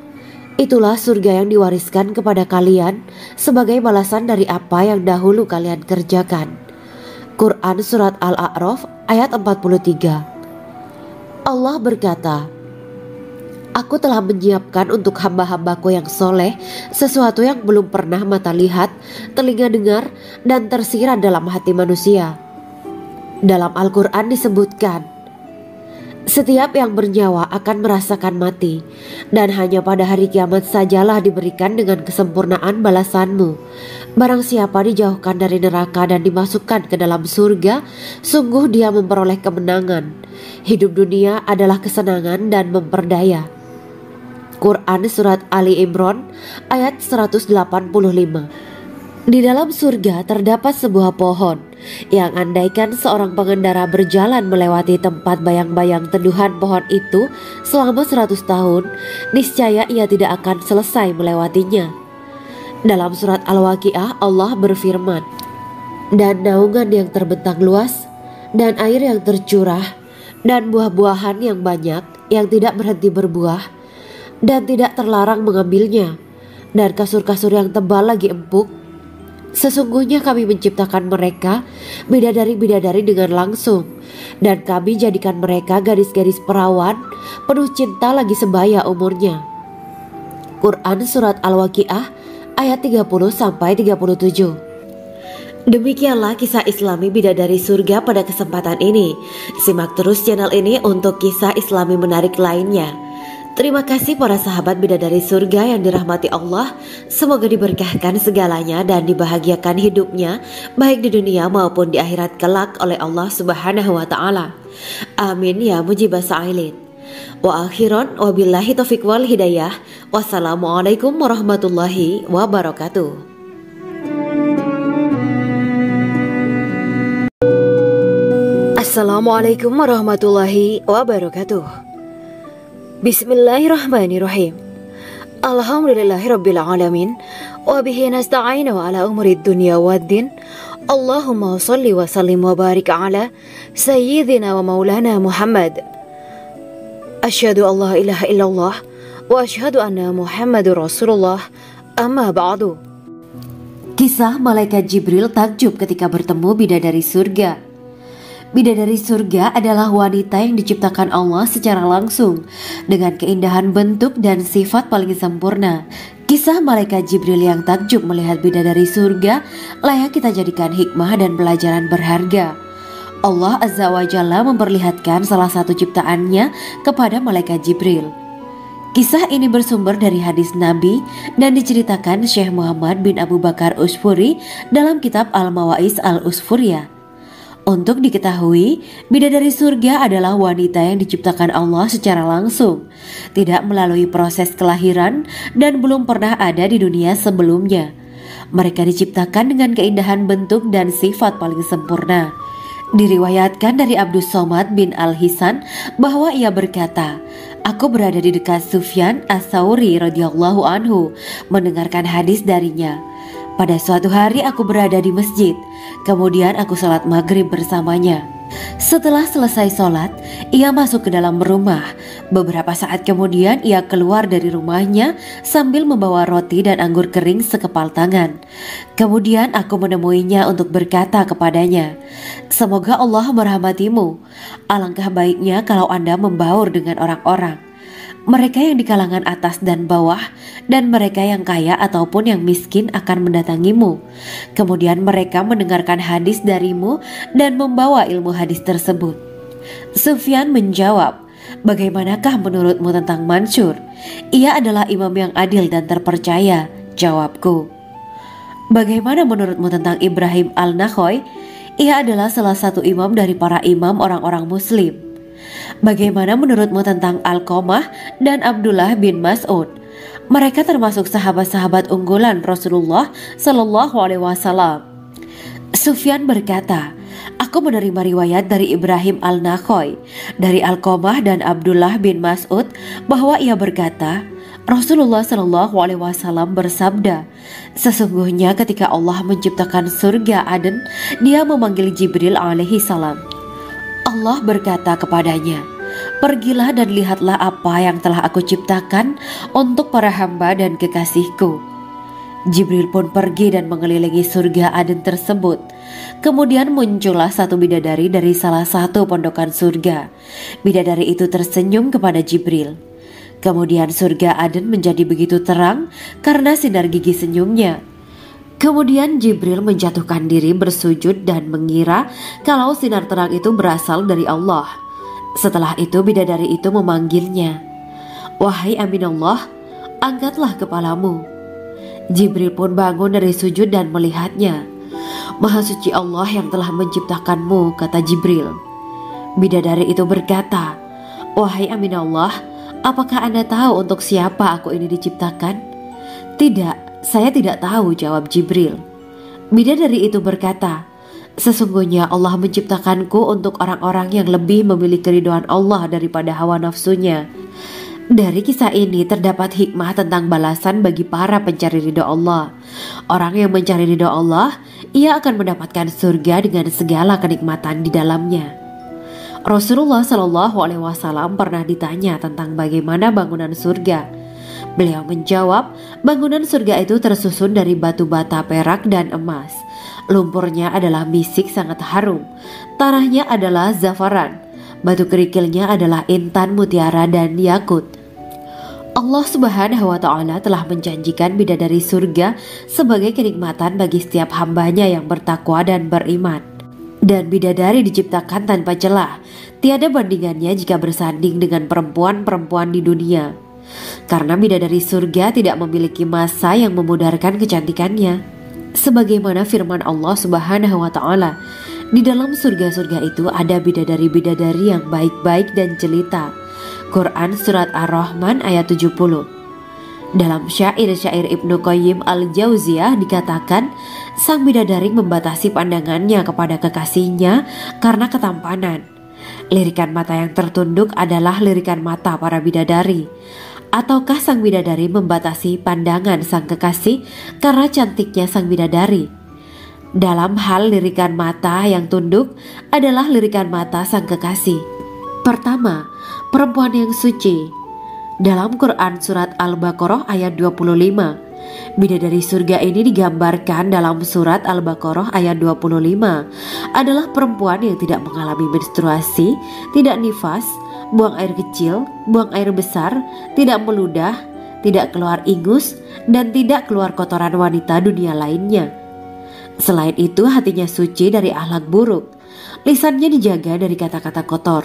itulah surga yang diwariskan kepada kalian sebagai balasan dari apa yang dahulu kalian kerjakan. Quran Surat Al-A'raf ayat 43. Allah berkata, Aku telah menyiapkan untuk hamba-hambaku yang soleh sesuatu yang belum pernah mata lihat, telinga dengar, dan tersirat dalam hati manusia. Dalam Al-Quran disebutkan, setiap yang bernyawa akan merasakan mati, dan hanya pada hari kiamat sajalah diberikan dengan kesempurnaan balasanmu. Barang siapa dijauhkan dari neraka dan dimasukkan ke dalam surga, sungguh dia memperoleh kemenangan. Hidup dunia adalah kesenangan dan memperdaya. Quran Surat Ali Imran ayat 185. Di dalam surga terdapat sebuah pohon yang andaikan seorang pengendara berjalan melewati tempat bayang-bayang teduhan pohon itu selama 100 tahun, niscaya ia tidak akan selesai melewatinya. Dalam surat Al-Waqiah Allah berfirman, dan naungan yang terbentang luas, dan air yang tercurah, dan buah-buahan yang banyak yang tidak berhenti berbuah, dan tidak terlarang mengambilnya, dan kasur-kasur yang tebal lagi empuk. Sesungguhnya kami menciptakan mereka bidadari-bidadari dengan langsung, dan kami jadikan mereka gadis-gadis perawan penuh cinta lagi sebaya umurnya. Quran Surat Al-Waqiah ayat 30-37. Demikianlah kisah Islami bidadari surga pada kesempatan ini. Simak terus channel ini untuk kisah Islami menarik lainnya. Terima kasih para sahabat bidadari surga yang dirahmati Allah. Semoga diberkahkan segalanya dan dibahagiakan hidupnya baik di dunia maupun di akhirat kelak oleh Allah Subhanahu wa Ta'ala. Amin ya mujibah sa'ilin. Wa akhiran wabillahi taufiq wal hidayah. Wassalamualaikum warahmatullahi wabarakatuh. Assalamualaikum warahmatullahi wabarakatuh. Bismillahirrahmanirrahim. Alhamdulillahirabbil alamin wa bihi nasta'inu ala umuri dunya waddin. Allahumma shalli wa sallim wa barik ala sayyidina wa maulana Muhammad. Asyhadu an la ilaha illallah wa asyhadu anna Muhammadur Rasulullah. Amma ba'du. Kisah malaikat Jibril takjub ketika bertemu bidadari surga. Bidadari surga adalah wanita yang diciptakan Allah secara langsung dengan keindahan bentuk dan sifat paling sempurna. Kisah malaikat Jibril yang takjub melihat bidadari surga layak kita jadikan hikmah dan pelajaran berharga. Allah Azza wa Jalla memperlihatkan salah satu ciptaannya kepada malaikat Jibril. Kisah ini bersumber dari hadis Nabi dan diceritakan Syekh Muhammad bin Abu Bakar Usfuri dalam kitab Al-Mawaiz Al-Usfuriyah. Untuk diketahui, bidadari surga adalah wanita yang diciptakan Allah secara langsung, tidak melalui proses kelahiran dan belum pernah ada di dunia sebelumnya. Mereka diciptakan dengan keindahan bentuk dan sifat paling sempurna. Diriwayatkan dari Abdus Somad bin Al-Hisan bahwa ia berkata, aku berada di dekat Sufyan As-Sauri radhiyallahu anhu mendengarkan hadis darinya. Pada suatu hari aku berada di masjid, kemudian aku sholat maghrib bersamanya. Setelah selesai sholat, ia masuk ke dalam rumah. Beberapa saat kemudian ia keluar dari rumahnya sambil membawa roti dan anggur kering sekepal tangan. Kemudian aku menemuinya untuk berkata kepadanya, semoga Allah merahmatimu. Alangkah baiknya kalau Anda membaur dengan orang-orang. Mereka yang di kalangan atas dan bawah, dan mereka yang kaya ataupun yang miskin akan mendatangimu. Kemudian mereka mendengarkan hadis darimu dan membawa ilmu hadis tersebut. Sufyan menjawab, bagaimanakah menurutmu tentang Mansur? Ia adalah imam yang adil dan terpercaya. Jawabku. Bagaimana menurutmu tentang Ibrahim Al-Nakhoy? Ia adalah salah satu imam dari para imam orang-orang muslim. Bagaimana menurutmu tentang Alqamah dan Abdullah bin Mas'ud? Mereka termasuk sahabat-sahabat unggulan Rasulullah Shallallahu Alaihi Wasallam. Sufyan berkata, aku menerima riwayat dari Ibrahim al-Nakhoy, dari Alqamah dan Abdullah bin Mas'ud bahwa ia berkata, Rasulullah Shallallahu Alaihi Wasallam bersabda, sesungguhnya ketika Allah menciptakan surga Aden, Dia memanggil Jibril alaihi salam. Allah berkata kepadanya, pergilah dan lihatlah apa yang telah aku ciptakan untuk para hamba dan kekasihku. Jibril pun pergi dan mengelilingi surga Aden tersebut. Kemudian muncullah satu bidadari dari salah satu pondokan surga. Bidadari itu tersenyum kepada Jibril. Kemudian surga Aden menjadi begitu terang karena sinar gigi senyumnya. Kemudian Jibril menjatuhkan diri bersujud dan mengira kalau sinar terang itu berasal dari Allah. Setelah itu bidadari itu memanggilnya, wahai Aminullah, angkatlah kepalamu. Jibril pun bangun dari sujud dan melihatnya. Maha suci Allah yang telah menciptakanmu, kata Jibril. Bidadari itu berkata, wahai Aminullah, apakah Anda tahu untuk siapa aku ini diciptakan? Tidak, saya tidak tahu, jawab Jibril. Bidadari itu berkata, sesungguhnya Allah menciptakanku untuk orang-orang yang lebih memilih keridhaan Allah daripada hawa nafsunya. Dari kisah ini terdapat hikmah tentang balasan bagi para pencari ridho Allah. Orang yang mencari ridho Allah, ia akan mendapatkan surga dengan segala kenikmatan di dalamnya. Rasulullah Shallallahu Alaihi Wasallam pernah ditanya tentang bagaimana bangunan surga. Beliau menjawab, bangunan surga itu tersusun dari batu bata, perak, dan emas. Lumpurnya adalah misik sangat harum, tanahnya adalah zafaran, batu kerikilnya adalah intan, mutiara, dan yakut. Allah Subhanahu wa Ta'ala telah menjanjikan bidadari surga sebagai kenikmatan bagi setiap hambanya yang bertakwa dan beriman. Dan bidadari diciptakan tanpa celah, tiada bandingannya jika bersanding dengan perempuan-perempuan di dunia. Karena bidadari surga tidak memiliki masa yang memudarkan kecantikannya. Sebagaimana firman Allah Subhanahu wa Ta'ala, di dalam surga-surga itu ada bidadari-bidadari yang baik-baik dan jelita. Quran Surat Ar-Rahman ayat 70. Dalam syair-syair Ibnu Qayyim al-Jauziyah dikatakan, sang bidadari membatasi pandangannya kepada kekasihnya karena ketampanan. Lirikan mata yang tertunduk adalah lirikan mata para bidadari. Ataukah sang bidadari membatasi pandangan sang kekasih karena cantiknya sang bidadari? Dalam hal lirikan mata yang tunduk adalah lirikan mata sang kekasih. Pertama, perempuan yang suci. Dalam Quran Surat Al-Baqarah ayat 25, bidadari surga ini digambarkan dalam Surat Al-Baqarah ayat 25 adalah perempuan yang tidak mengalami menstruasi, tidak nifas, buang air kecil, buang air besar, tidak meludah, tidak keluar ingus, dan tidak keluar kotoran wanita dunia lainnya. Selain itu, hatinya suci dari akhlak buruk, lisannya dijaga dari kata-kata kotor.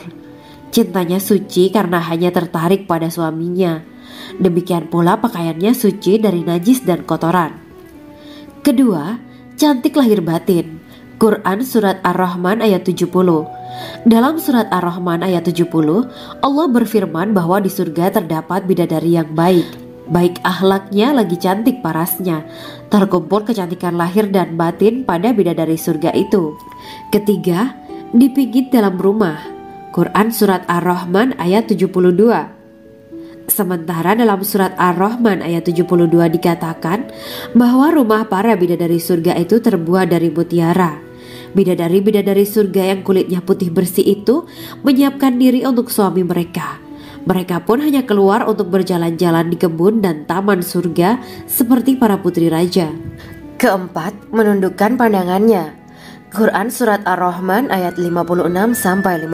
Cintanya suci karena hanya tertarik pada suaminya. Demikian pula pakaiannya suci dari najis dan kotoran. Kedua, cantik lahir batin. Quran Surat Ar-Rahman ayat 70. Dalam Surat Ar-Rahman ayat 70, Allah berfirman bahwa di surga terdapat bidadari yang baik. Baik akhlaknya lagi cantik parasnya. Terkumpul kecantikan lahir dan batin pada bidadari surga itu. Ketiga, dipijit dalam rumah. Quran Surat Ar-Rahman ayat 72. Sementara dalam Surat Ar-Rahman ayat 72 dikatakan bahwa rumah para bidadari surga itu terbuat dari mutiara. Bidadari-bidadari surga yang kulitnya putih bersih itu menyiapkan diri untuk suami mereka. Mereka pun hanya keluar untuk berjalan-jalan di kebun dan taman surga seperti para putri raja. Keempat, menundukkan pandangannya. Quran Surat Ar-Rahman ayat 56-58.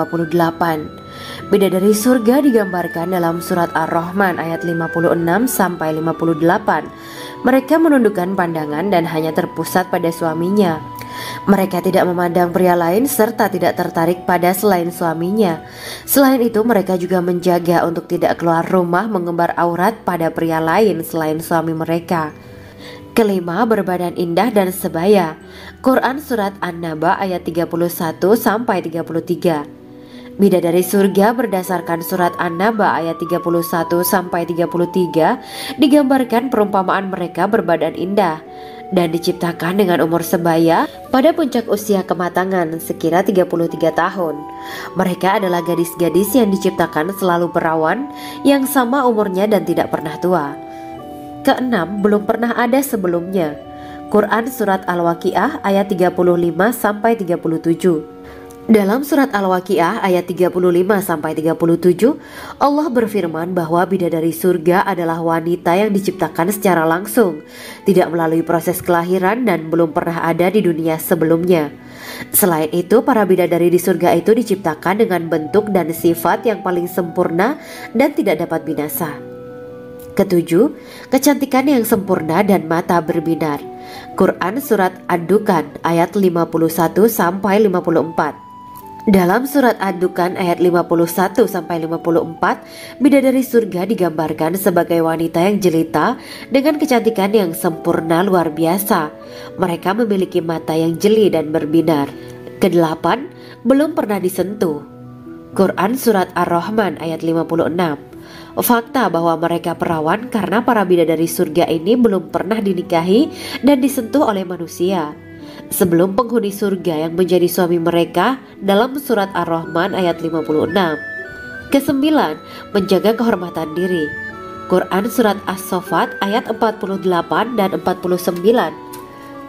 Bidadari surga digambarkan dalam Surat Ar-Rahman ayat 56-58. Mereka menundukkan pandangan dan hanya terpusat pada suaminya. Mereka tidak memandang pria lain serta tidak tertarik pada selain suaminya. Selain itu, mereka juga menjaga untuk tidak keluar rumah mengembar aurat pada pria lain selain suami mereka. Kelima, berbadan indah dan sebaya. Quran Surat An-Naba ayat 31-33. Bidadari surga berdasarkan surat An-Naba ayat 31-33 digambarkan perumpamaan mereka berbadan indah dan diciptakan dengan umur sebaya pada puncak usia kematangan sekira 33 tahun. Mereka adalah gadis-gadis yang diciptakan selalu perawan yang sama umurnya dan tidak pernah tua. Keenam, belum pernah ada sebelumnya. Quran Surat Al-Waqiah ayat 35-37. Dalam surat Al-Waqiah ayat 35-37, Allah berfirman bahwa bidadari surga adalah wanita yang diciptakan secara langsung, tidak melalui proses kelahiran dan belum pernah ada di dunia sebelumnya. Selain itu, para bidadari di surga itu diciptakan dengan bentuk dan sifat yang paling sempurna dan tidak dapat binasa. Ketujuh, kecantikan yang sempurna dan mata berbinar. Quran Surat Ad-Dukan ayat 51-54. Dalam surat Ad-Dukan ayat 51-54, bidadari surga digambarkan sebagai wanita yang jelita dengan kecantikan yang sempurna luar biasa. Mereka memiliki mata yang jeli dan berbinar. Kedelapan, belum pernah disentuh. Quran Surat Ar-Rahman ayat 56. Fakta bahwa mereka perawan karena para bidadari surga ini belum pernah dinikahi dan disentuh oleh manusia sebelum penghuni surga yang menjadi suami mereka dalam surat Ar-Rahman ayat 56. Kesembilan, menjaga kehormatan diri. Quran Surat As-Saffat ayat 48 dan 49.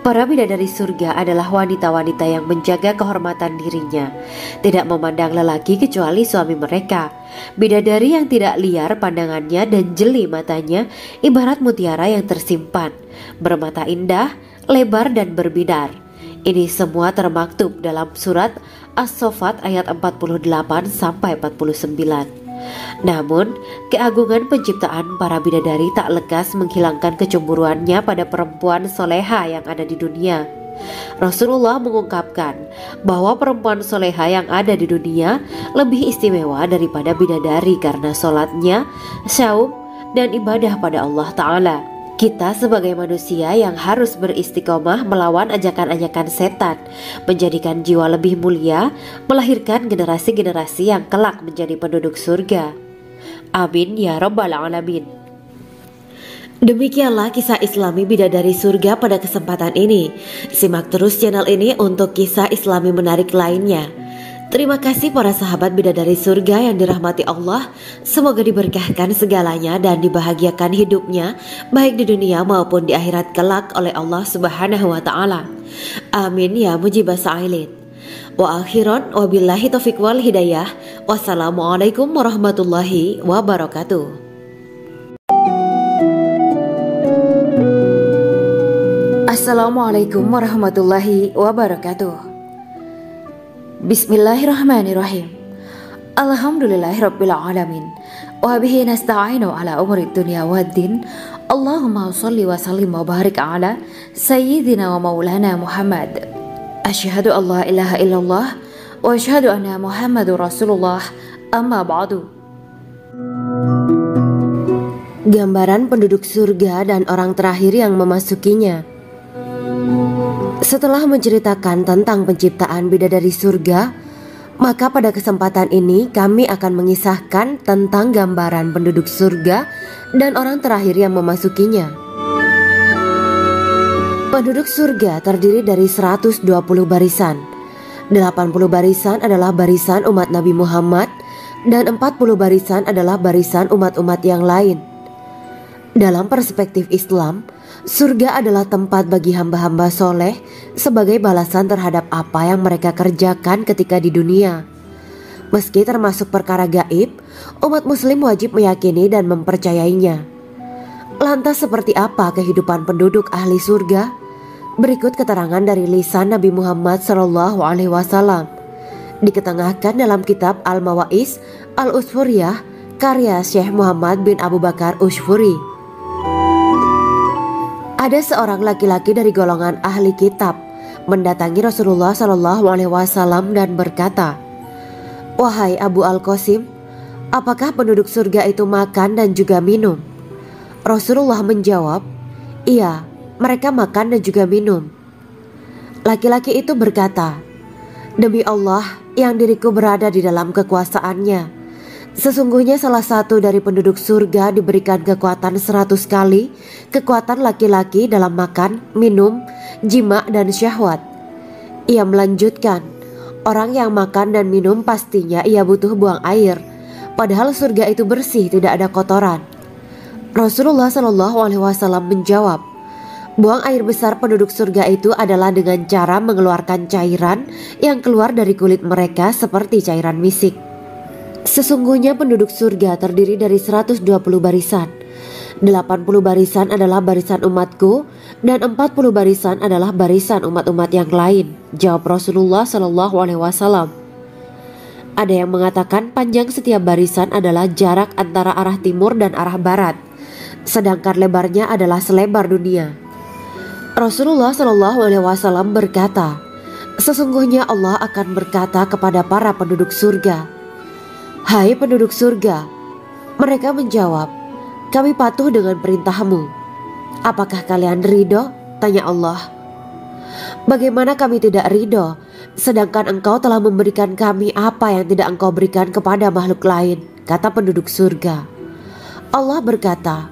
Para bidadari surga adalah wanita-wanita yang menjaga kehormatan dirinya, tidak memandang lelaki kecuali suami mereka. Bidadari yang tidak liar pandangannya dan jeli matanya ibarat mutiara yang tersimpan, bermata indah, lebar dan berbinar. Ini semua termaktub dalam surat As-Saffat ayat 48-49. Namun, keagungan penciptaan para bidadari tak lekas menghilangkan kecemburuannya pada perempuan soleha yang ada di dunia. Rasulullah mengungkapkan bahwa perempuan soleha yang ada di dunia lebih istimewa daripada bidadari karena sholatnya, saum, dan ibadah pada Allah Ta'ala. Kita sebagai manusia yang harus beristiqomah melawan ajakan-ajakan setan, menjadikan jiwa lebih mulia, melahirkan generasi-generasi yang kelak menjadi penduduk surga. Amin ya Rabbal Alamin. Demikianlah kisah Islami bidadari surga pada kesempatan ini. Simak terus channel ini untuk kisah Islami menarik lainnya. Terima kasih para sahabat bidadari surga yang dirahmati Allah. Semoga diberkahkan segalanya dan dibahagiakan hidupnya baik di dunia maupun di akhirat kelak oleh Allah Subhanahu wa taala. Amin ya mujibah sa'ilin. Wa akhiran wabillahi taufiq wal hidayah. Wassalamualaikum warahmatullahi wabarakatuh. Assalamualaikum warahmatullahi wabarakatuh. Bismillahirrahmanirrahim. Alhamdulillahirabbil alamin. Wa bihi nasta'inu ala umuri dunya waddin. Allahumma shalli wa sallim wa barik ala sayyidina wa maulana Muhammad. Asyhadu an la ilaha illallah wa asyhadu anna Muhammadur Rasulullah. Amma ba'du. Gambaran penduduk surga dan orang terakhir yang memasukinya. Setelah menceritakan tentang penciptaan bidadari surga, maka pada kesempatan ini kami akan mengisahkan tentang gambaran penduduk surga dan orang terakhir yang memasukinya. Penduduk surga terdiri dari 120 barisan. 80 barisan adalah barisan umat Nabi Muhammad dan 40 barisan adalah barisan umat-umat yang lain. Dalam perspektif Islam, surga adalah tempat bagi hamba-hamba soleh sebagai balasan terhadap apa yang mereka kerjakan ketika di dunia. Meski termasuk perkara gaib, umat muslim wajib meyakini dan mempercayainya. Lantas seperti apa kehidupan penduduk ahli surga? Berikut keterangan dari lisan Nabi Muhammad SAW, diketengahkan dalam kitab Al-Mawaiz Al-Usfuriyah karya Syekh Muhammad bin Abu Bakar Usfuri. Ada seorang laki-laki dari golongan ahli kitab mendatangi Rasulullah SAW dan berkata, "Wahai Abu Al-Qasim, apakah penduduk surga itu makan dan juga minum?" Rasulullah menjawab, "Iya, mereka makan dan juga minum." Laki-laki itu berkata, Demi Allah yang diriku berada di dalam kekuasaannya, sesungguhnya salah satu dari penduduk surga diberikan kekuatan 100 kali kekuatan laki-laki dalam makan, minum, jima dan syahwat. Ia melanjutkan, orang yang makan dan minum pastinya ia butuh buang air, padahal surga itu bersih, tidak ada kotoran. Rasulullah SAW menjawab, buang air besar penduduk surga itu adalah dengan cara mengeluarkan cairan yang keluar dari kulit mereka seperti cairan misik. Sesungguhnya penduduk surga terdiri dari 120 barisan. 80 barisan adalah barisan umatku dan 40 barisan adalah barisan umat-umat yang lain, jawab Rasulullah SAW. Ada yang mengatakan panjang setiap barisan adalah jarak antara arah timur dan arah barat, sedangkan lebarnya adalah selebar dunia. Rasulullah SAW berkata, sesungguhnya Allah akan berkata kepada para penduduk surga, hai penduduk surga. Mereka menjawab, kami patuh dengan perintahmu. Apakah kalian ridho? Tanya Allah. Bagaimana kami tidak ridho, sedangkan engkau telah memberikan kami apa yang tidak engkau berikan kepada makhluk lain, kata penduduk surga. Allah berkata,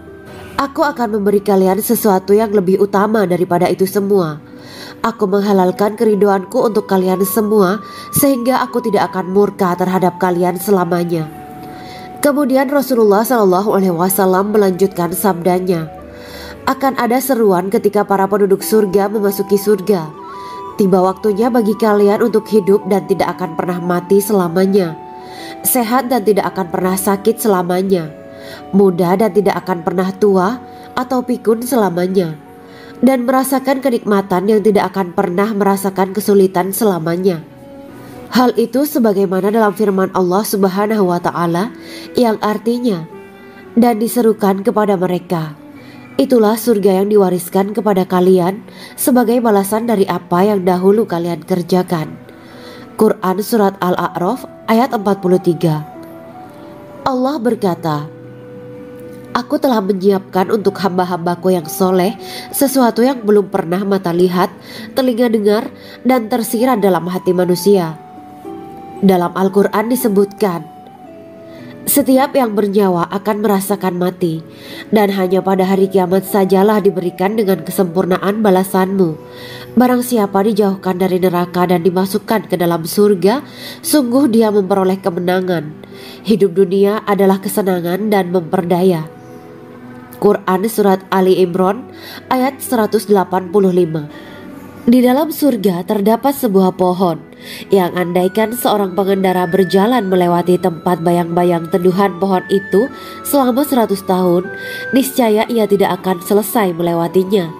aku akan memberi kalian sesuatu yang lebih utama daripada itu semua. Aku menghalalkan keridoanku untuk kalian semua, sehingga aku tidak akan murka terhadap kalian selamanya. Kemudian Rasulullah SAW melanjutkan sabdanya, akan ada seruan ketika para penduduk surga memasuki surga. Tiba waktunya bagi kalian untuk hidup dan tidak akan pernah mati selamanya, sehat dan tidak akan pernah sakit selamanya, muda dan tidak akan pernah tua atau pikun selamanya, dan merasakan kenikmatan yang tidak akan pernah merasakan kesulitan selamanya. Hal itu sebagaimana dalam firman Allah Subhanahu wa Ta'ala yang artinya, dan diserukan kepada mereka, itulah surga yang diwariskan kepada kalian sebagai balasan dari apa yang dahulu kalian kerjakan. Quran Surat Al-A'raf ayat 43. Allah berkata, aku telah menyiapkan untuk hamba-hambaku yang soleh sesuatu yang belum pernah mata lihat, telinga dengar, dan tersirat dalam hati manusia. Dalam Al-Quran disebutkan, setiap yang bernyawa akan merasakan mati, dan hanya pada hari kiamat sajalah diberikan dengan kesempurnaan balasanmu. Barang siapa dijauhkan dari neraka dan dimasukkan ke dalam surga, sungguh dia memperoleh kemenangan. Hidup dunia adalah kesenangan dan memperdaya. Quran Surat Ali Imran ayat 185. Di dalam surga terdapat sebuah pohon yang andaikan seorang pengendara berjalan melewati tempat bayang-bayang teduhan pohon itu selama 100 tahun, niscaya ia tidak akan selesai melewatinya.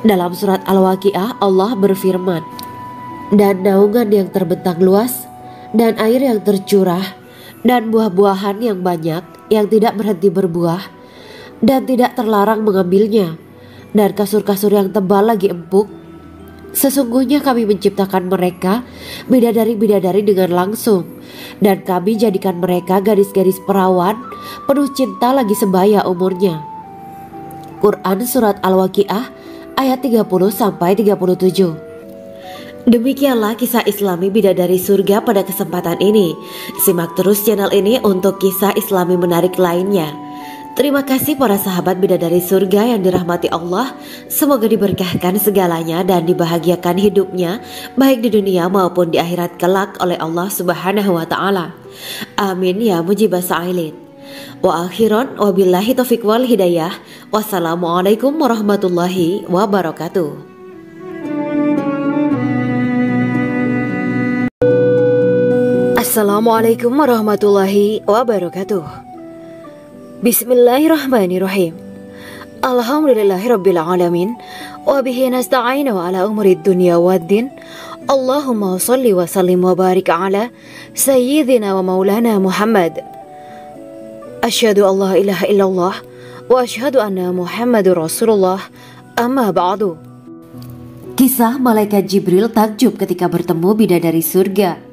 Dalam surat Al-Waqiah Allah berfirman, dan naungan yang terbentang luas, dan air yang tercurah, dan buah-buahan yang banyak yang tidak berhenti berbuah, dan tidak terlarang mengambilnya, dan kasur-kasur yang tebal lagi empuk. Sesungguhnya kami menciptakan mereka bidadari-bidadari dengan langsung, dan kami jadikan mereka gadis-gadis perawan penuh cinta lagi sebaya umurnya. Quran Surat Al-Waqiah ayat 30-37. Demikianlah kisah Islami bidadari surga pada kesempatan ini. Simak terus channel ini untuk kisah Islami menarik lainnya. Terima kasih para sahabat bidadari surga yang dirahmati Allah. Semoga diberkahkan segalanya dan dibahagiakan hidupnya, baik di dunia maupun di akhirat kelak oleh Allah Subhanahu wa Ta'ala. Amin ya mujibah sa'ilin. Wa akhiran wabillahi taufiq wal hidayah. Wassalamualaikum warahmatullahi wabarakatuh. Assalamualaikum warahmatullahi wabarakatuh. Bismillahirrahmanirrahim. Alhamdulillahirabbil alamin wa bihi nasta'inu ala umuri dunya waddin. Allahumma shalli wa sallim wa barik ala sayyidina wa maulana Muhammad. Asyhadu an la ilaha illallah wa asyhadu anna Muhammadur Rasulullah. Amma ba'du. Kisah malaikat Jibril takjub ketika bertemu bidadari surga.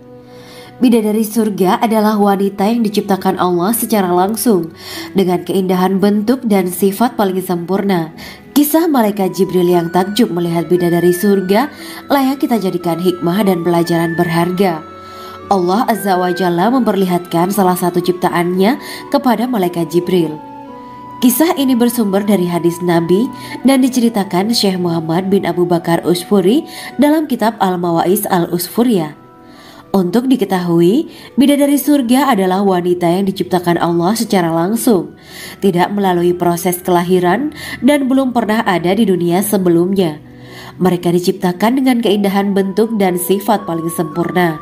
Bidadari surga adalah wanita yang diciptakan Allah secara langsung dengan keindahan bentuk dan sifat paling sempurna. Kisah malaikat Jibril yang takjub melihat bidadari surga layak kita jadikan hikmah dan pelajaran berharga. Allah Azza wa Jalla memperlihatkan salah satu ciptaannya kepada malaikat Jibril. Kisah ini bersumber dari hadis Nabi dan diceritakan Syekh Muhammad bin Abu Bakar Usfuri dalam kitab Al-Mawaiz Al-Usfuriyah. Untuk diketahui, bidadari surga adalah wanita yang diciptakan Allah secara langsung, tidak melalui proses kelahiran dan belum pernah ada di dunia sebelumnya. Mereka diciptakan dengan keindahan bentuk dan sifat paling sempurna.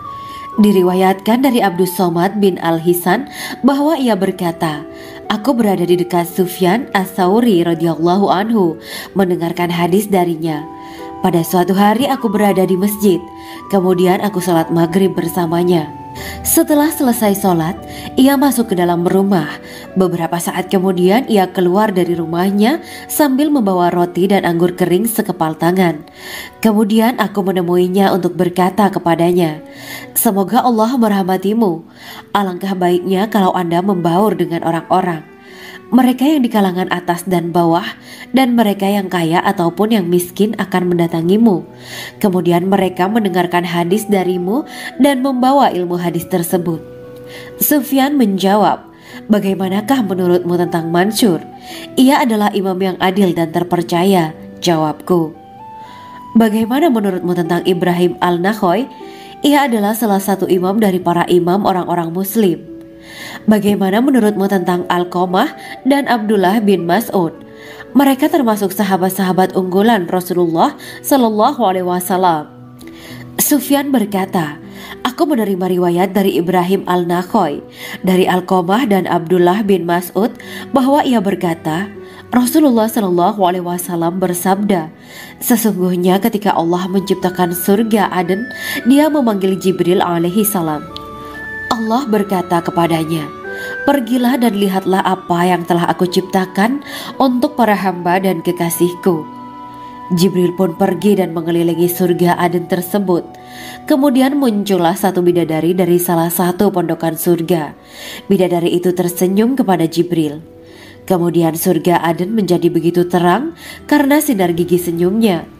Diriwayatkan dari Abdus Somad bin Al-Hisan bahwa ia berkata, "Aku berada di dekat Sufyan Ats-Tsauri radhiyallahu anhu mendengarkan hadis darinya. Pada suatu hari aku berada di masjid, kemudian aku sholat maghrib bersamanya. Setelah selesai sholat, ia masuk ke dalam rumah. Beberapa saat kemudian ia keluar dari rumahnya sambil membawa roti dan anggur kering sekepal tangan. Kemudian aku menemuinya untuk berkata kepadanya, 'Semoga Allah merahmatimu. Alangkah baiknya kalau Anda membaur dengan orang-orang. Mereka yang di kalangan atas dan bawah dan mereka yang kaya ataupun yang miskin akan mendatangimu. Kemudian mereka mendengarkan hadis darimu dan membawa ilmu hadis tersebut.' Sufyan menjawab, 'Bagaimanakah menurutmu tentang Mansur? Ia adalah imam yang adil dan terpercaya.' Jawabku. 'Bagaimana menurutmu tentang Ibrahim Al-Nakhoy? Ia adalah salah satu imam dari para imam orang-orang muslim.' 'Bagaimana menurutmu tentang Alqamah dan Abdullah bin Mas'ud? Mereka termasuk sahabat-sahabat unggulan Rasulullah Shallallahu Alaihi Wasallam.' Sufyan berkata, 'Aku menerima riwayat dari Ibrahim Al-Nakhoy, dari Alqamah dan Abdullah bin Mas'ud bahwa ia berkata, Rasulullah Shallallahu Alaihi Wasallam bersabda, sesungguhnya ketika Allah menciptakan surga Aden, Dia memanggil Jibril alaihi salam. Allah berkata kepadanya, pergilah dan lihatlah apa yang telah aku ciptakan untuk para hamba dan kekasihku. Jibril pun pergi dan mengelilingi surga Aden tersebut. Kemudian muncullah satu bidadari dari salah satu pondokan surga. Bidadari itu tersenyum kepada Jibril. Kemudian surga Aden menjadi begitu terang karena sinar gigi senyumnya.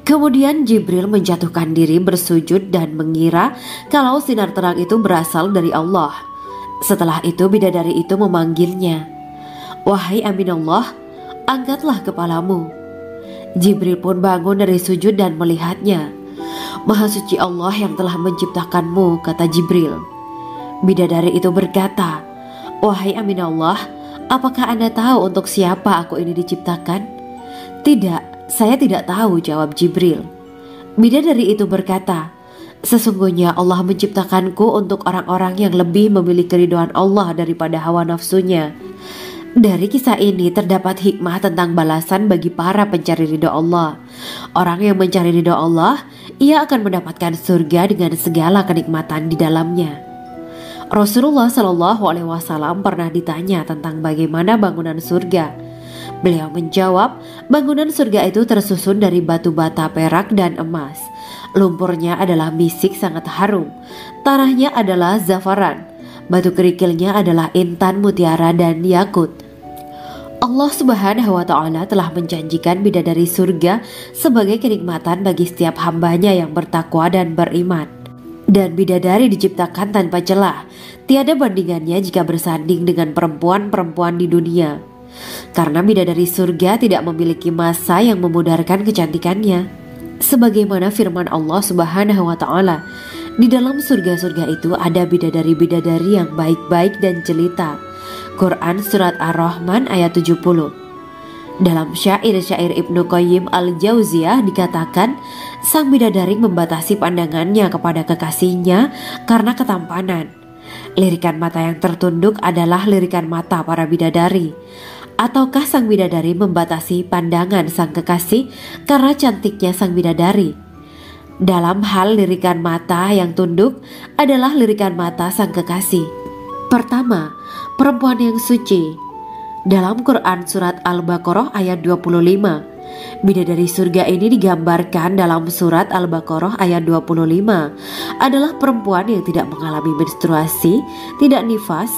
Kemudian Jibril menjatuhkan diri bersujud dan mengira kalau sinar terang itu berasal dari Allah. Setelah itu bidadari itu memanggilnya, wahai Aminullah, angkatlah kepalamu. Jibril pun bangun dari sujud dan melihatnya. Maha suci Allah yang telah menciptakanmu, kata Jibril. Bidadari itu berkata, wahai Aminullah, apakah Anda tahu untuk siapa aku ini diciptakan? Tidak. Saya tidak tahu, jawab Jibril. Bidadari itu berkata, sesungguhnya Allah menciptakanku untuk orang-orang yang lebih memilih keridhaan Allah daripada hawa nafsunya. Dari kisah ini terdapat hikmah tentang balasan bagi para pencari ridha Allah. Orang yang mencari ridha Allah, ia akan mendapatkan surga dengan segala kenikmatan di dalamnya. Rasulullah Shallallahu Alaihi Wasallam pernah ditanya tentang bagaimana bangunan surga. Beliau menjawab, bangunan surga itu tersusun dari batu bata, perak, dan emas. Lumpurnya adalah misik sangat harum. Tanahnya adalah zafaran. Batu kerikilnya adalah intan, mutiara, dan yakut. Allah Subhanahu wa Ta'ala telah menjanjikan bidadari surga sebagai kenikmatan bagi setiap hambanya yang bertakwa dan beriman. Dan bidadari diciptakan tanpa celah. Tiada bandingannya jika bersanding dengan perempuan-perempuan di dunia. Karena bidadari surga tidak memiliki masa yang memudarkan kecantikannya. Sebagaimana firman Allah Subhanahu wa Ta'ala, di dalam surga-surga itu ada bidadari-bidadari yang baik-baik dan jelita. Quran Surat Ar-Rahman ayat 70. Dalam syair-syair Ibnu Qayyim Al-Jauziyah dikatakan, sang bidadari membatasi pandangannya kepada kekasihnya karena ketampanan. Lirikan mata yang tertunduk adalah lirikan mata para bidadari. Ataukah sang bidadari membatasi pandangan sang kekasih karena cantiknya sang bidadari? Dalam hal lirikan mata yang tunduk adalah lirikan mata sang kekasih. Pertama, perempuan yang suci. Dalam Quran Surat Al-Baqarah ayat 25, bidadari surga ini digambarkan dalam Surat Al-Baqarah ayat 25 adalah perempuan yang tidak mengalami menstruasi, tidak nifas,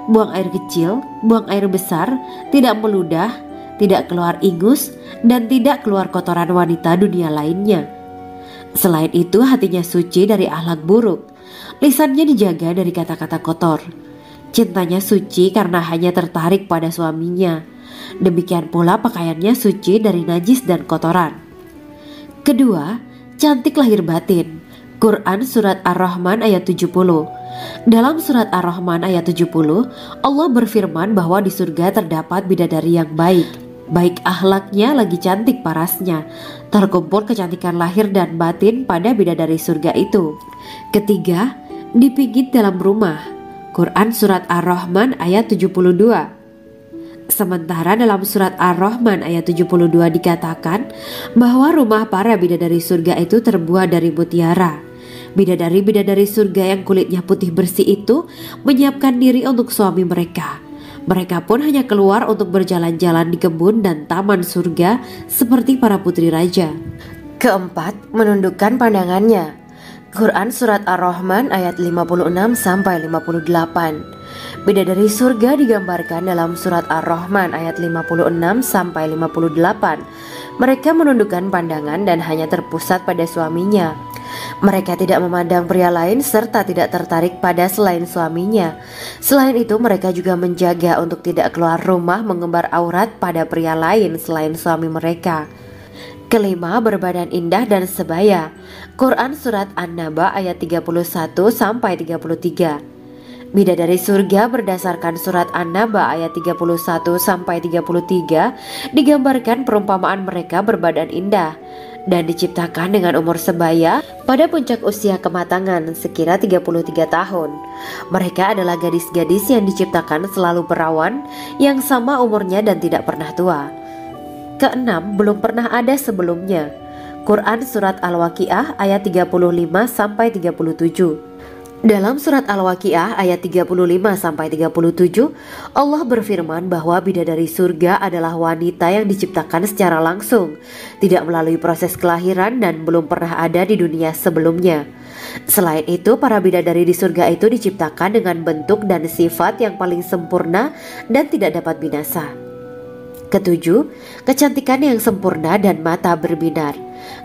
buang air kecil, buang air besar, tidak meludah, tidak keluar ingus, dan tidak keluar kotoran wanita dunia lainnya. Selain itu, hatinya suci dari akhlak buruk, lisannya dijaga dari kata-kata kotor. Cintanya suci karena hanya tertarik pada suaminya. Demikian pula pakaiannya suci dari najis dan kotoran. Kedua, cantik lahir batin. Quran Surat Ar-Rahman ayat 70. Dalam Surat Ar-Rahman ayat 70, Allah berfirman bahwa di surga terdapat bidadari yang baik. Baik akhlaknya lagi cantik parasnya. Terkumpul kecantikan lahir dan batin pada bidadari surga itu. Ketiga, dipijit dalam rumah. Quran Surat Ar-Rahman ayat 72. Sementara dalam Surat Ar-Rahman ayat 72 dikatakan bahwa rumah para bidadari surga itu terbuat dari mutiara. Bidadari-bidadari surga yang kulitnya putih bersih itu menyiapkan diri untuk suami mereka. Mereka pun hanya keluar untuk berjalan-jalan di kebun dan taman surga seperti para putri raja. Keempat, menundukkan pandangannya. Quran Surat Ar-Rahman ayat 56-58. Bidadari surga digambarkan dalam Surat Ar-Rahman ayat 56-58. Mereka menundukkan pandangan dan hanya terpusat pada suaminya. Mereka tidak memandang pria lain serta tidak tertarik pada selain suaminya. Selain itu, mereka juga menjaga untuk tidak keluar rumah mengembar aurat pada pria lain selain suami mereka. Kelima, berbadan indah dan sebaya. Quran Surat An-Naba ayat 31-33. Bidadari surga berdasarkan Surat An-Naba ayat 31-33 digambarkan perumpamaan mereka berbadan indah dan diciptakan dengan umur sebaya pada puncak usia kematangan sekira 33 tahun. Mereka adalah gadis-gadis yang diciptakan selalu perawan, yang sama umurnya dan tidak pernah tua. Keenam, belum pernah ada sebelumnya. Quran Surat Al-Waqiah ayat 35-37. Dalam Surat Al-Waqiah ayat 35-37, Allah berfirman bahwa bidadari surga adalah wanita yang diciptakan secara langsung, tidak melalui proses kelahiran dan belum pernah ada di dunia sebelumnya. Selain itu, para bidadari di surga itu diciptakan dengan bentuk dan sifat yang paling sempurna dan tidak dapat binasa. Ketujuh, kecantikan yang sempurna dan mata berbinar.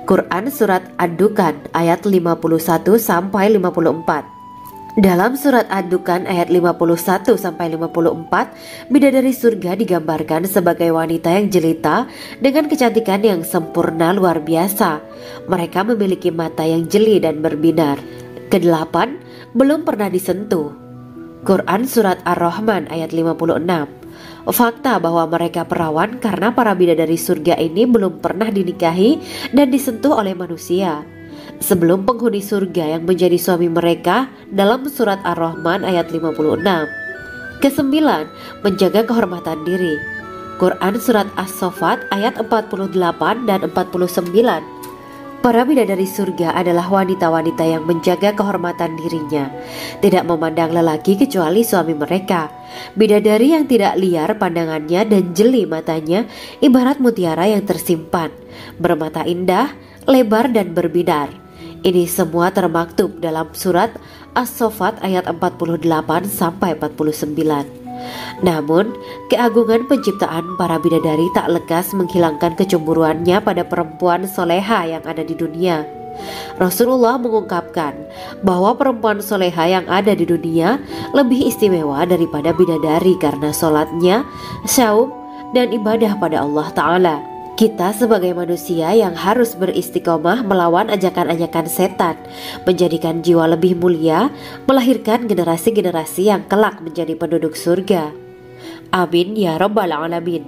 Quran Surat Ad-Dukan ayat 51-54. Dalam Surat Ad-Dukan ayat 51-54, bidadari surga digambarkan sebagai wanita yang jelita dengan kecantikan yang sempurna luar biasa. Mereka memiliki mata yang jeli dan berbinar. Kedelapan, belum pernah disentuh. Quran Surat Ar-Rahman ayat 56. Fakta bahwa mereka perawan karena para bidadari surga ini belum pernah dinikahi dan disentuh oleh manusia sebelum penghuni surga yang menjadi suami mereka dalam Surat Ar-Rahman ayat 56. Kesembilan, menjaga kehormatan diri. Quran Surat As-Saffat ayat 48 dan 49. Para bidadari surga adalah wanita-wanita yang menjaga kehormatan dirinya, tidak memandang lelaki kecuali suami mereka. Bidadari yang tidak liar pandangannya dan jeli matanya ibarat mutiara yang tersimpan, bermata indah, lebar dan berbinar. Ini semua termaktub dalam Surat As-Saffat ayat 48-49. Namun, keagungan penciptaan para bidadari tak lekas menghilangkan kecemburuannya pada perempuan soleha yang ada di dunia. Rasulullah mengungkapkan bahwa perempuan soleha yang ada di dunia lebih istimewa daripada bidadari karena sholatnya, saum, dan ibadah pada Allah Ta'ala. Kita sebagai manusia yang harus beristiqomah melawan ajakan-ajakan setan, menjadikan jiwa lebih mulia, melahirkan generasi-generasi yang kelak menjadi penduduk surga. Amin ya Rabbal Alamin.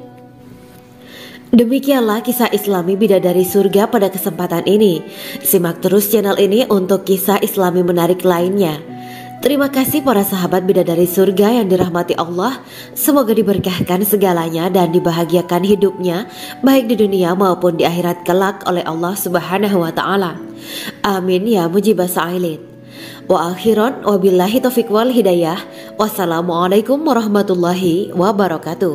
Demikianlah kisah Islami bidadari surga pada kesempatan ini. Simak terus channel ini untuk kisah Islami menarik lainnya. Terima kasih para sahabat bidadari surga yang dirahmati Allah. Semoga diberkahkan segalanya dan dibahagiakan hidupnya, baik di dunia maupun di akhirat kelak oleh Allah Subhanahu wa Ta'ala. Amin ya mujibah sa'ilin. Wa akhiran wabillahi taufiq wal hidayah. Wassalamualaikum warahmatullahi wabarakatuh.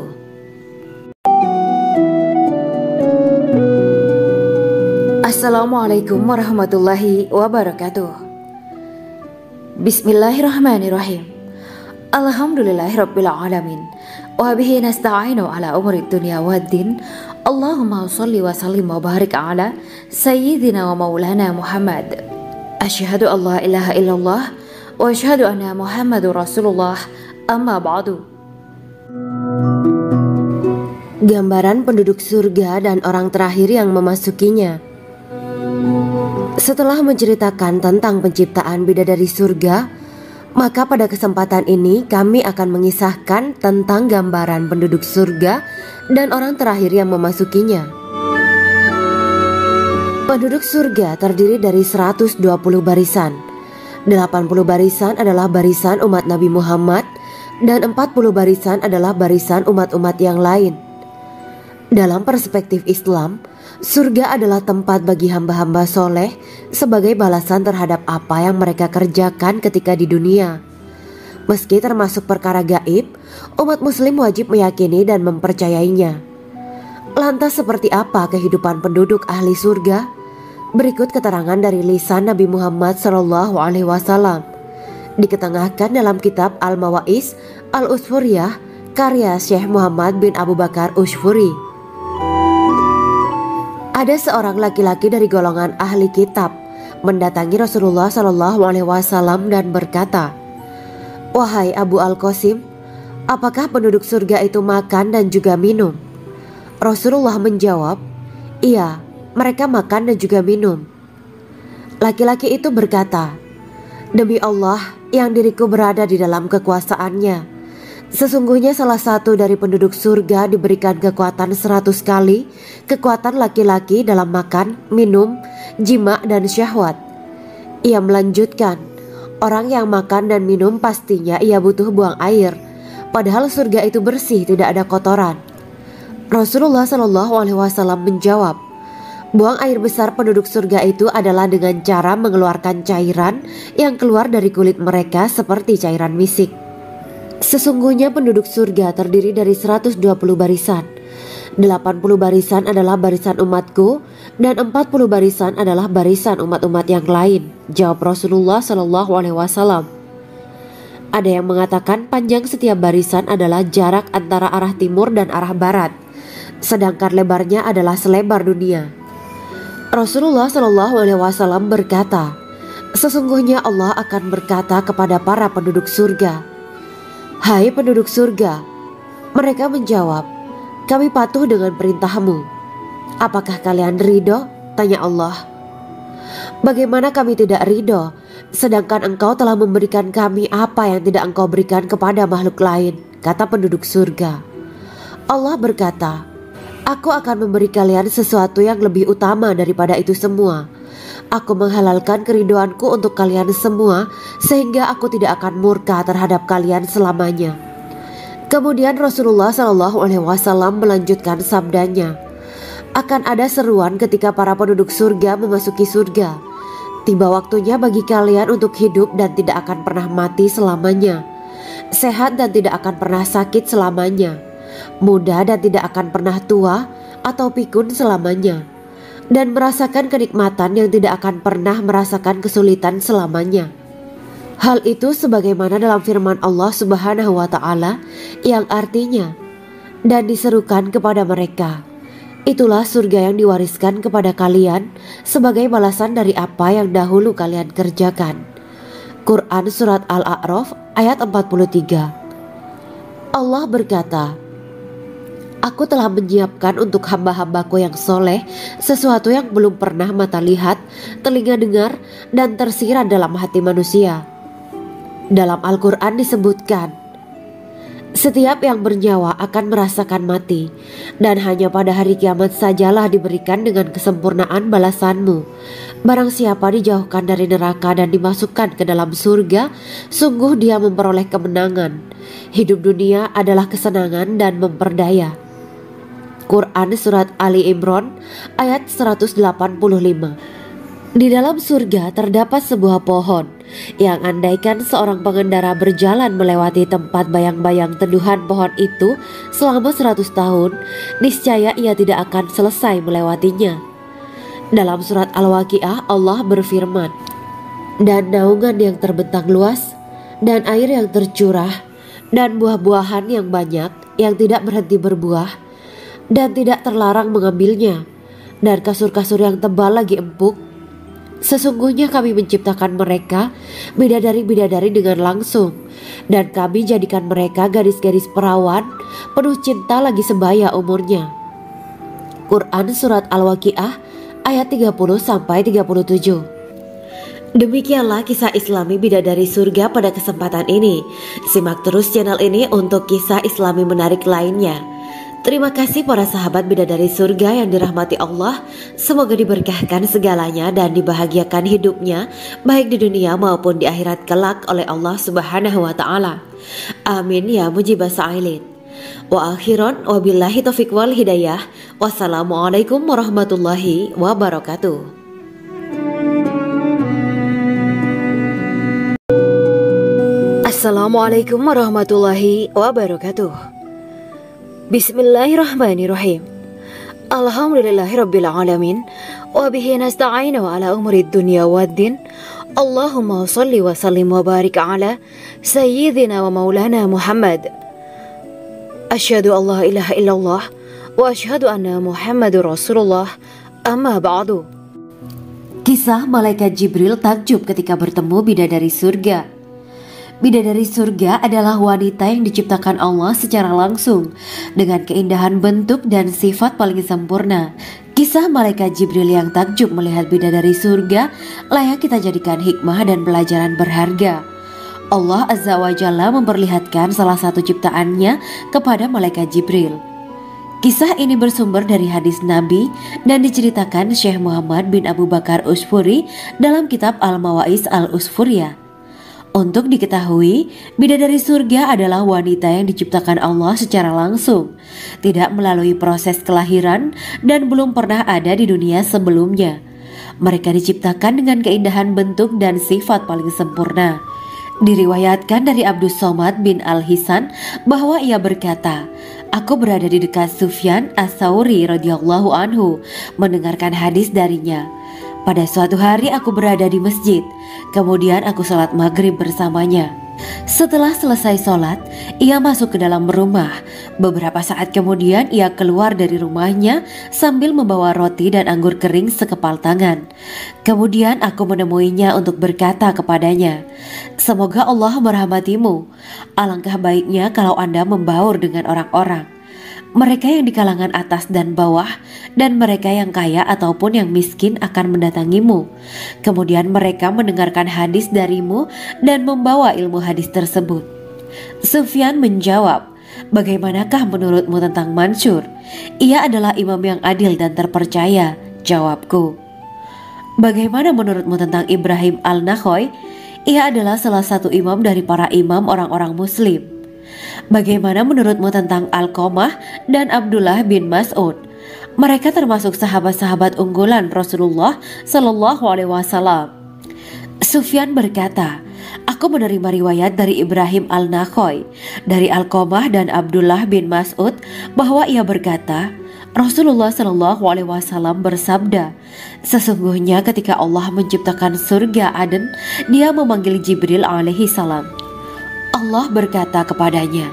Assalamualaikum warahmatullahi wabarakatuh. Bismillahirrahmanirrahim. Alhamdulillahirabbil alamin. wa bihi nasta'inu ala umuri dunya waddin. Allahumma shalli wa sallim wa barik ala sayyidina wa maulana Muhammad. Asyhadu an la ilaha illallah wa asyhadu anna Muhammadur Rasulullah. Amma ba'du. Gambaran penduduk surga dan orang terakhir yang memasukinya. Setelah menceritakan tentang penciptaan bidadari surga, maka pada kesempatan ini kami akan mengisahkan tentang gambaran penduduk surga dan orang terakhir yang memasukinya. Penduduk surga terdiri dari 120 barisan. 80 barisan adalah barisan umat Nabi Muhammad dan 40 barisan adalah barisan umat-umat yang lain. Dalam perspektif Islam, surga adalah tempat bagi hamba-hamba soleh sebagai balasan terhadap apa yang mereka kerjakan ketika di dunia. Meski termasuk perkara gaib, umat muslim wajib meyakini dan mempercayainya. Lantas seperti apa kehidupan penduduk ahli surga? Berikut keterangan dari lisan Nabi Muhammad SAW, diketengahkan dalam kitab Al-Mawaiz Al-Usfuriyah karya Syekh Muhammad bin Abu Bakar Usfuri. Ada seorang laki-laki dari golongan ahli kitab mendatangi Rasulullah SAW dan berkata, "Wahai Abu Al-Qasim, apakah penduduk surga itu makan dan juga minum?" Rasulullah menjawab, "Iya, mereka makan dan juga minum." Laki-laki itu berkata, "Demi Allah yang diriku berada di dalam kekuasaannya, sesungguhnya salah satu dari penduduk surga diberikan kekuatan 100 kali kekuatan laki-laki dalam makan, minum, jima, dan syahwat." Ia melanjutkan, "Orang yang makan dan minum pastinya ia butuh buang air, padahal surga itu bersih, tidak ada kotoran." Rasulullah SAW menjawab, "Buang air besar penduduk surga itu adalah dengan cara mengeluarkan cairan yang keluar dari kulit mereka seperti cairan misik." Sesungguhnya penduduk surga terdiri dari 120 barisan. 80 barisan adalah barisan umatku dan 40 barisan adalah barisan umat-umat yang lain, jawab Rasulullah SAW. Ada yang mengatakan panjang setiap barisan adalah jarak antara arah timur dan arah barat, sedangkan lebarnya adalah selebar dunia. Rasulullah SAW berkata, "Sesungguhnya Allah akan berkata kepada para penduduk surga, 'Hai penduduk surga,' mereka menjawab, 'Kami patuh dengan perintahmu.' 'Apakah kalian ridho?' tanya Allah. 'Bagaimana kami tidak ridho, sedangkan engkau telah memberikan kami apa yang tidak engkau berikan kepada makhluk lain,' kata penduduk surga. Allah berkata, 'Aku akan memberi kalian sesuatu yang lebih utama daripada itu semua. Aku menghalalkan keridoanku untuk kalian semua sehingga aku tidak akan murka terhadap kalian selamanya.'" Kemudian Rasulullah SAW melanjutkan sabdanya, "Akan ada seruan ketika para penduduk surga memasuki surga. Tiba waktunya bagi kalian untuk hidup dan tidak akan pernah mati selamanya, sehat dan tidak akan pernah sakit selamanya, muda dan tidak akan pernah tua atau pikun selamanya, dan merasakan kenikmatan yang tidak akan pernah merasakan kesulitan selamanya." Hal itu sebagaimana dalam firman Allah Subhanahu wa Ta'ala yang artinya, "Dan diserukan kepada mereka, itulah surga yang diwariskan kepada kalian sebagai balasan dari apa yang dahulu kalian kerjakan." Quran Surat Al-A'raf ayat 43. Allah berkata, "Aku telah menyiapkan untuk hamba-hambaku yang soleh sesuatu yang belum pernah mata lihat, telinga dengar, dan tersirat dalam hati manusia." Dalam Al-Quran disebutkan, "Setiap yang bernyawa akan merasakan mati, dan hanya pada hari kiamat sajalah diberikan dengan kesempurnaan balasanmu. Barang siapa dijauhkan dari neraka dan dimasukkan ke dalam surga, sungguh dia memperoleh kemenangan. Hidup dunia adalah kesenangan dan memperdaya." Quran Surat Ali Imran ayat 185. Di dalam surga terdapat sebuah pohon yang andaikan seorang pengendara berjalan melewati tempat bayang-bayang teduhan pohon itu selama 100 tahun, niscaya ia tidak akan selesai melewatinya. Dalam surat Al-Waqiah Allah berfirman, "Dan naungan yang terbentang luas dan air yang tercurah dan buah-buahan yang banyak yang tidak berhenti berbuah dan tidak terlarang mengambilnya, dan kasur-kasur yang tebal lagi empuk. Sesungguhnya kami menciptakan mereka bidadari-bidadari dengan langsung, dan kami jadikan mereka gadis-gadis perawan penuh cinta lagi sebaya umurnya. Quran Surat Al-Waqiah ayat 30-37. Demikianlah kisah Islami bidadari surga pada kesempatan ini. Simak terus channel ini untuk kisah Islami menarik lainnya. Terima kasih para sahabat bidadari surga yang dirahmati Allah. Semoga diberkahkan segalanya dan dibahagiakan hidupnya baik di dunia maupun di akhirat kelak oleh Allah Subhanahu wa taala. Amin ya mujibas sa'ilin. Wa akhiran wabillahi taufiq wal hidayah. Wassalamualaikum warahmatullahi wabarakatuh. Assalamualaikum warahmatullahi wabarakatuh. Bismillahirrahmanirrahim. Alhamdulillahirabbil alamin wa bihi nasta'inu ala umuri dunya waddin. Allahumma shalli wa sallim wa barik ala sayyidina wa maulana Muhammad. Asyhadu an la ilaha illallah wa asyhadu anna Muhammadur Rasulullah. Amma ba'du. Kisah malaikat Jibril takjub ketika bertemu bidadari surga. Bidadari surga adalah wanita yang diciptakan Allah secara langsung dengan keindahan bentuk dan sifat paling sempurna. Kisah malaikat Jibril yang takjub melihat bidadari surga layak kita jadikan hikmah dan pelajaran berharga. Allah Azza wa Jalla memperlihatkan salah satu ciptaannya kepada malaikat Jibril. Kisah ini bersumber dari hadis Nabi dan diceritakan Syekh Muhammad bin Abu Bakar Usfuri dalam kitab Al-Mawaiz Al-Usfuriyah. Untuk diketahui, bidadari surga adalah wanita yang diciptakan Allah secara langsung, tidak melalui proses kelahiran dan belum pernah ada di dunia sebelumnya. Mereka diciptakan dengan keindahan bentuk dan sifat paling sempurna. Diriwayatkan dari Abdus Somad bin Al-Hisan bahwa ia berkata, "Aku berada di dekat Sufyan As-Sauri radhiyallahu anhu mendengarkan hadis darinya. Pada suatu hari aku berada di masjid, kemudian aku sholat maghrib bersamanya. Setelah selesai sholat, ia masuk ke dalam rumah. Beberapa saat kemudian ia keluar dari rumahnya sambil membawa roti dan anggur kering sekepal tangan. Kemudian aku menemuinya untuk berkata kepadanya, 'Semoga Allah merahmatimu. Alangkah baiknya kalau Anda membaur dengan orang-orang. Mereka yang di kalangan atas dan bawah, dan mereka yang kaya ataupun yang miskin akan mendatangimu. Kemudian mereka mendengarkan hadis darimu dan membawa ilmu hadis tersebut.' Sufyan menjawab, 'Bagaimanakah menurutmu tentang Mansur? Ia adalah imam yang adil dan terpercaya.' Jawabku. 'Bagaimana menurutmu tentang Ibrahim Al-Nakhoy? Ia adalah salah satu imam dari para imam orang-orang muslim.' 'Bagaimana menurutmu tentang Alqamah dan Abdullah bin Mas'ud? Mereka termasuk sahabat-sahabat unggulan Rasulullah Sallallahu Alaihi Wasallam.' Sufyan berkata, 'Aku menerima riwayat dari Ibrahim Al-Nakhoy, dari Alqamah dan Abdullah bin Mas'ud bahwa ia berkata, Rasulullah Sallallahu Alaihi Wasallam bersabda, sesungguhnya ketika Allah menciptakan surga Aden, Dia memanggil Jibril alaihi salam. Allah berkata kepadanya,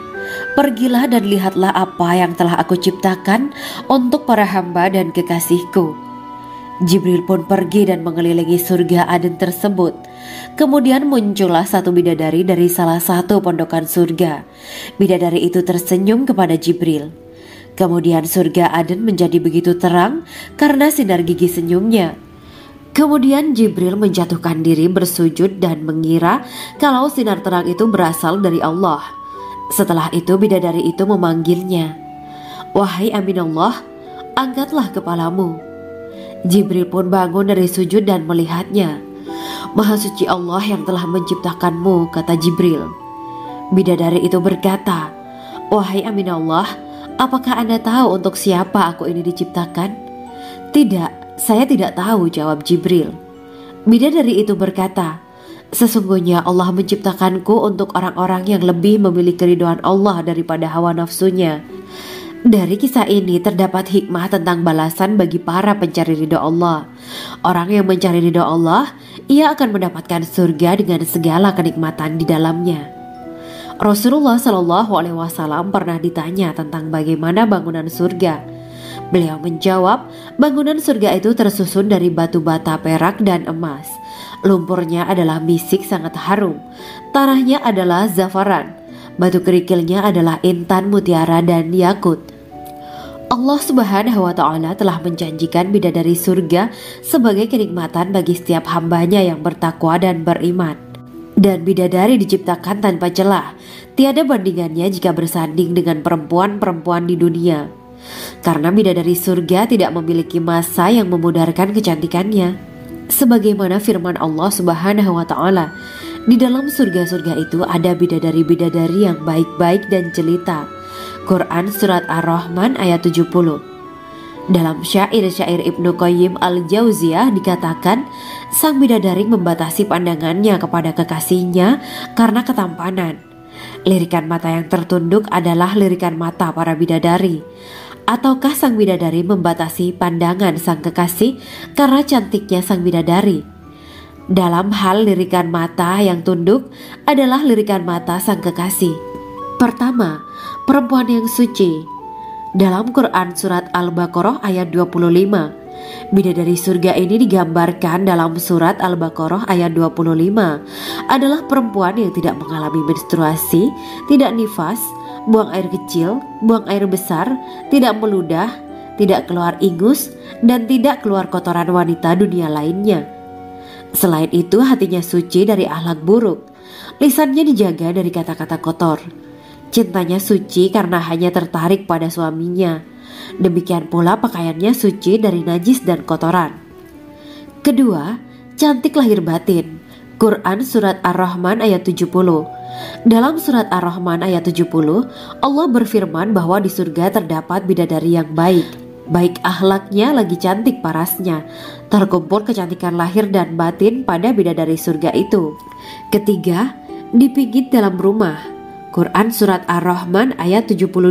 "Pergilah dan lihatlah apa yang telah aku ciptakan untuk para hamba dan kekasihku." Jibril pun pergi dan mengelilingi surga Aden tersebut. Kemudian muncullah satu bidadari dari salah satu pondokan surga. Bidadari itu tersenyum kepada Jibril. Kemudian surga Aden menjadi begitu terang karena sinar gigi senyumnya. Kemudian Jibril menjatuhkan diri bersujud dan mengira kalau sinar terang itu berasal dari Allah. Setelah itu bidadari itu memanggilnya, "Wahai Aminullah, angkatlah kepalamu." Jibril pun bangun dari sujud dan melihatnya. "Maha suci Allah yang telah menciptakanmu," kata Jibril. Bidadari itu berkata, "Wahai Aminullah, apakah Anda tahu untuk siapa aku ini diciptakan?" "Tidak, saya tidak tahu," jawab Jibril. Bidadari itu berkata, "Sesungguhnya Allah menciptakanku untuk orang-orang yang lebih memilih keridhaan Allah daripada hawa nafsunya." Dari kisah ini terdapat hikmah tentang balasan bagi para pencari ridha Allah. Orang yang mencari ridha Allah, ia akan mendapatkan surga dengan segala kenikmatan di dalamnya. Rasulullah Shallallahu Alaihi Wasallam pernah ditanya tentang bagaimana bangunan surga. Beliau menjawab, bangunan surga itu tersusun dari batu bata, perak, dan emas. Lumpurnya adalah misik sangat harum, tanahnya adalah zafaran, batu kerikilnya adalah intan, mutiara, dan yakut. Allah Subhanahu wa Ta'ala telah menjanjikan bidadari surga sebagai kenikmatan bagi setiap hambanya yang bertakwa dan beriman. Dan bidadari diciptakan tanpa celah, tiada bandingannya jika bersanding dengan perempuan-perempuan di dunia. Karena bidadari surga tidak memiliki masa yang memudarkan kecantikannya. Sebagaimana firman Allah Subhanahu wa Ta'ala, di dalam surga-surga itu ada bidadari-bidadari yang baik-baik dan jelita. Quran Surat Ar-Rahman ayat 70. Dalam syair-syair Ibnu Qayyim Al-Jauziyah dikatakan, sang bidadari membatasi pandangannya kepada kekasihnya karena ketampanan. Lirikan mata yang tertunduk adalah lirikan mata para bidadari. Ataukah sang bidadari membatasi pandangan sang kekasih karena cantiknya sang bidadari? Dalam hal lirikan mata yang tunduk adalah lirikan mata sang kekasih. Pertama, perempuan yang suci. Dalam Quran Surat Al-Baqarah ayat 25, bidadari surga ini digambarkan dalam Surat Al-Baqarah ayat 25 adalah perempuan yang tidak mengalami menstruasi, tidak nifas, buang air kecil, buang air besar, tidak meludah, tidak keluar ingus, dan tidak keluar kotoran wanita dunia lainnya. Selain itu, hatinya suci dari akhlak buruk, lisannya dijaga dari kata-kata kotor. Cintanya suci karena hanya tertarik pada suaminya. Demikian pula pakaiannya suci dari najis dan kotoran. Kedua, cantik lahir batin. Quran Surat Ar-Rahman ayat 70. Dalam Surat Ar-Rahman ayat 70, Allah berfirman bahwa di surga terdapat bidadari yang baik. Baik akhlaknya lagi cantik parasnya. Terkumpul kecantikan lahir dan batin pada bidadari surga itu. Ketiga, dipijit dalam rumah. Quran Surat Ar-Rahman ayat 72.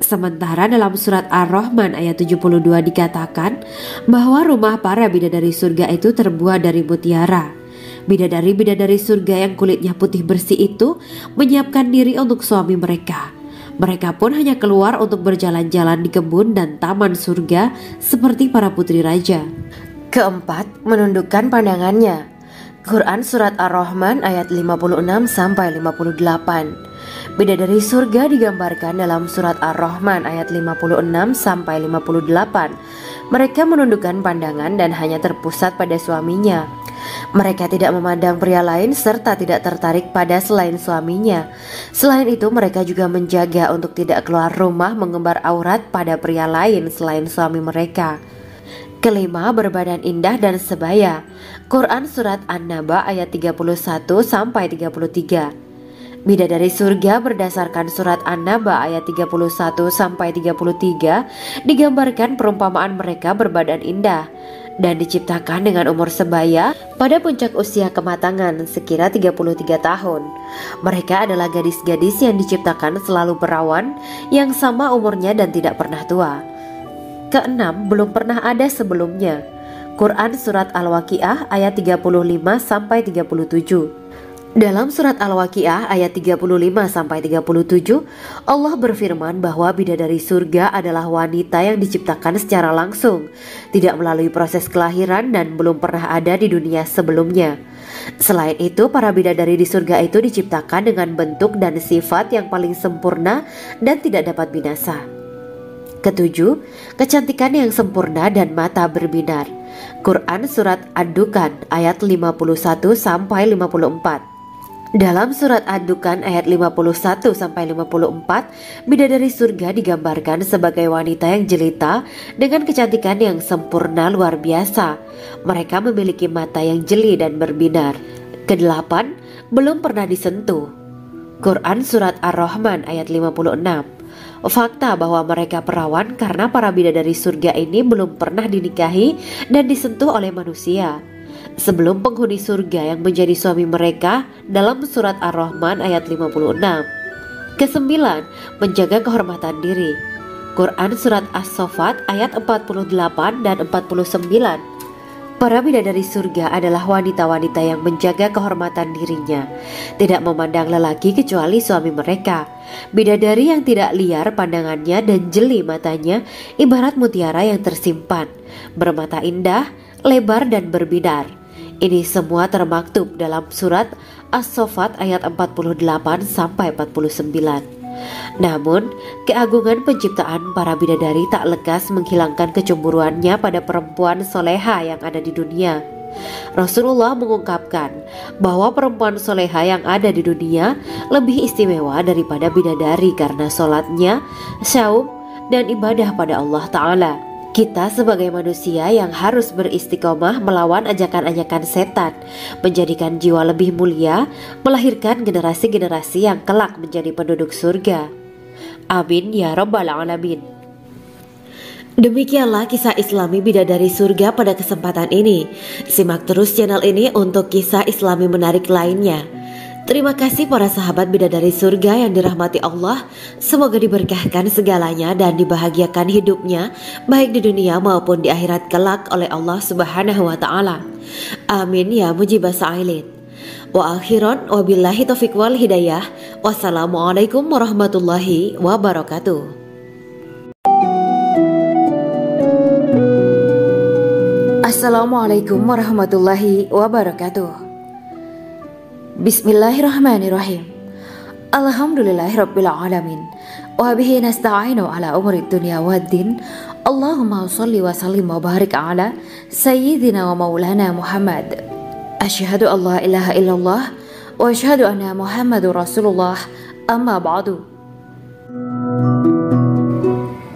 Sementara dalam Surat Ar-Rahman ayat 72 dikatakan bahwa rumah para bidadari surga itu terbuat dari mutiara. Bidadari-bidadari surga yang kulitnya putih bersih itu menyiapkan diri untuk suami mereka. Mereka pun hanya keluar untuk berjalan-jalan di kebun dan taman surga seperti para putri raja. Keempat, menundukkan pandangannya. Quran Surat Ar-Rahman ayat 56-58. Bidadari surga digambarkan dalam Surat Ar-Rahman ayat 56-58. Mereka menundukkan pandangan dan hanya terpusat pada suaminya. Mereka tidak memandang pria lain serta tidak tertarik pada selain suaminya. Selain itu, mereka juga menjaga untuk tidak keluar rumah mengembar aurat pada pria lain selain suami mereka. Kelima, berbadan indah dan sebaya. Quran Surat An-Naba ayat 31-33. Bidadari surga berdasarkan Surat An-Naba ayat 31-33 digambarkan perumpamaan mereka berbadan indah dan diciptakan dengan umur sebaya pada puncak usia kematangan sekira 33 tahun. Mereka adalah gadis-gadis yang diciptakan selalu perawan, yang sama umurnya dan tidak pernah tua. Keenam, belum pernah ada sebelumnya. Quran Surat Al-Waqiah ayat 35-37. Dalam Surat Al-Waqiah ayat 35-37, Allah berfirman bahwa bidadari surga adalah wanita yang diciptakan secara langsung, tidak melalui proses kelahiran dan belum pernah ada di dunia sebelumnya. Selain itu, para bidadari di surga itu diciptakan dengan bentuk dan sifat yang paling sempurna dan tidak dapat binasa. Ketujuh, kecantikan yang sempurna dan mata berbinar. Quran Surat Ad-Dukan ayat 51-54. Dalam Surat Ad-Dukan ayat 51-54, bidadari surga digambarkan sebagai wanita yang jelita dengan kecantikan yang sempurna luar biasa. Mereka memiliki mata yang jeli dan berbinar. Kedelapan, belum pernah disentuh. Quran Surat Ar-Rahman ayat 56. Fakta bahwa mereka perawan karena para bidadari surga ini belum pernah dinikahi dan disentuh oleh manusia sebelum penghuni surga yang menjadi suami mereka dalam Surat Ar-Rahman ayat 56. Kesembilan, menjaga kehormatan diri. Quran Surat As-Saffat ayat 48 dan 49. Para bidadari surga adalah wanita-wanita yang menjaga kehormatan dirinya, tidak memandang lelaki kecuali suami mereka. Bidadari yang tidak liar pandangannya dan jeli matanya ibarat mutiara yang tersimpan, bermata indah, lebar dan berbinar. Ini semua termaktub dalam surat As-Saffat ayat 48 sampai 49. Namun, keagungan penciptaan para bidadari tak lekas menghilangkan kecemburuannya pada perempuan soleha yang ada di dunia. Rasulullah mengungkapkan bahwa perempuan soleha yang ada di dunia lebih istimewa daripada bidadari karena sholatnya, syaum, dan ibadah pada Allah Ta'ala. Kita sebagai manusia yang harus beristiqomah melawan ajakan-ajakan setan, menjadikan jiwa lebih mulia, melahirkan generasi-generasi yang kelak menjadi penduduk surga. Amin ya Rabbal Alamin. Demikianlah kisah Islami bidadari surga pada kesempatan ini. Simak terus channel ini untuk kisah Islami menarik lainnya. Terima kasih para sahabat bidadari surga yang dirahmati Allah. Semoga diberkahkan segalanya dan dibahagiakan hidupnya baik di dunia maupun di akhirat kelak oleh Allah Subhanahu wa taala. Amin ya mujibah sa'ilin. Wa akhiran wabillahi taufiq wal hidayah. Wassalamualaikum warahmatullahi wabarakatuh. Assalamualaikum warahmatullahi wabarakatuh. Bismillahirrahmanirrahim. Alhamdulillahirabbil alamin. Wa bihi nasta'inu ala umuri dunya waddin. Allahumma shalli wa sallim wa barik ala sayyidina wa maulana Muhammad. Asyhadu an la ilaha illallah wa asyhadu anna Muhammadur Rasulullah. Amma ba'du.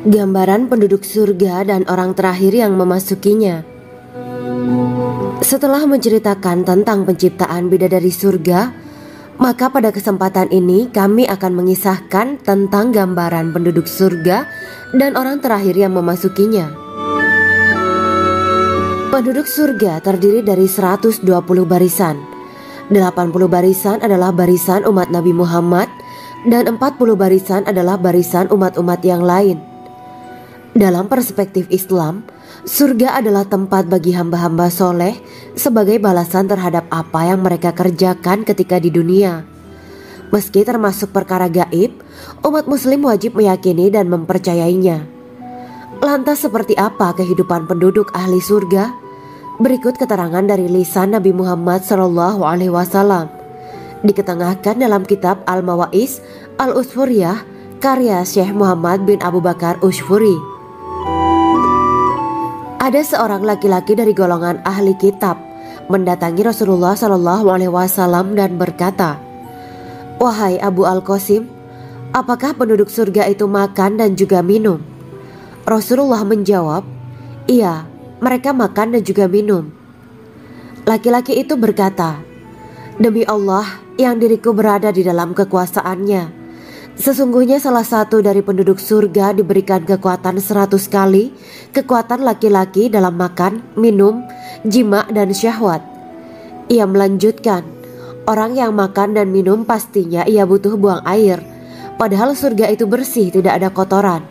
Gambaran penduduk surga dan orang terakhir yang memasukinya. Setelah menceritakan tentang penciptaan bidadari surga, maka pada kesempatan ini kami akan mengisahkan tentang gambaran penduduk surga dan orang terakhir yang memasukinya. Penduduk surga terdiri dari 120 barisan. 80 barisan adalah barisan umat Nabi Muhammad dan 40 barisan adalah barisan umat-umat yang lain. Dalam perspektif Islam, surga adalah tempat bagi hamba-hamba soleh sebagai balasan terhadap apa yang mereka kerjakan ketika di dunia. Meski termasuk perkara gaib, umat muslim wajib meyakini dan mempercayainya. Lantas seperti apa kehidupan penduduk ahli surga? Berikut keterangan dari lisan Nabi Muhammad SAW, diketengahkan dalam kitab Al-Mawaiz Al-Usfuriyah karya Syekh Muhammad bin Abu Bakar Ushfuri. Ada seorang laki-laki dari golongan ahli kitab mendatangi Rasulullah SAW dan berkata, "Wahai Abu Al-Qasim, apakah penduduk surga itu makan dan juga minum?" Rasulullah menjawab, "Iya, mereka makan dan juga minum." Laki-laki itu berkata, "Demi Allah yang diriku berada di dalam kekuasaannya, sesungguhnya salah satu dari penduduk surga diberikan kekuatan 100 kali kekuatan laki-laki dalam makan, minum, jima dan syahwat." Ia melanjutkan, "Orang yang makan dan minum pastinya ia butuh buang air, padahal surga itu bersih, tidak ada kotoran."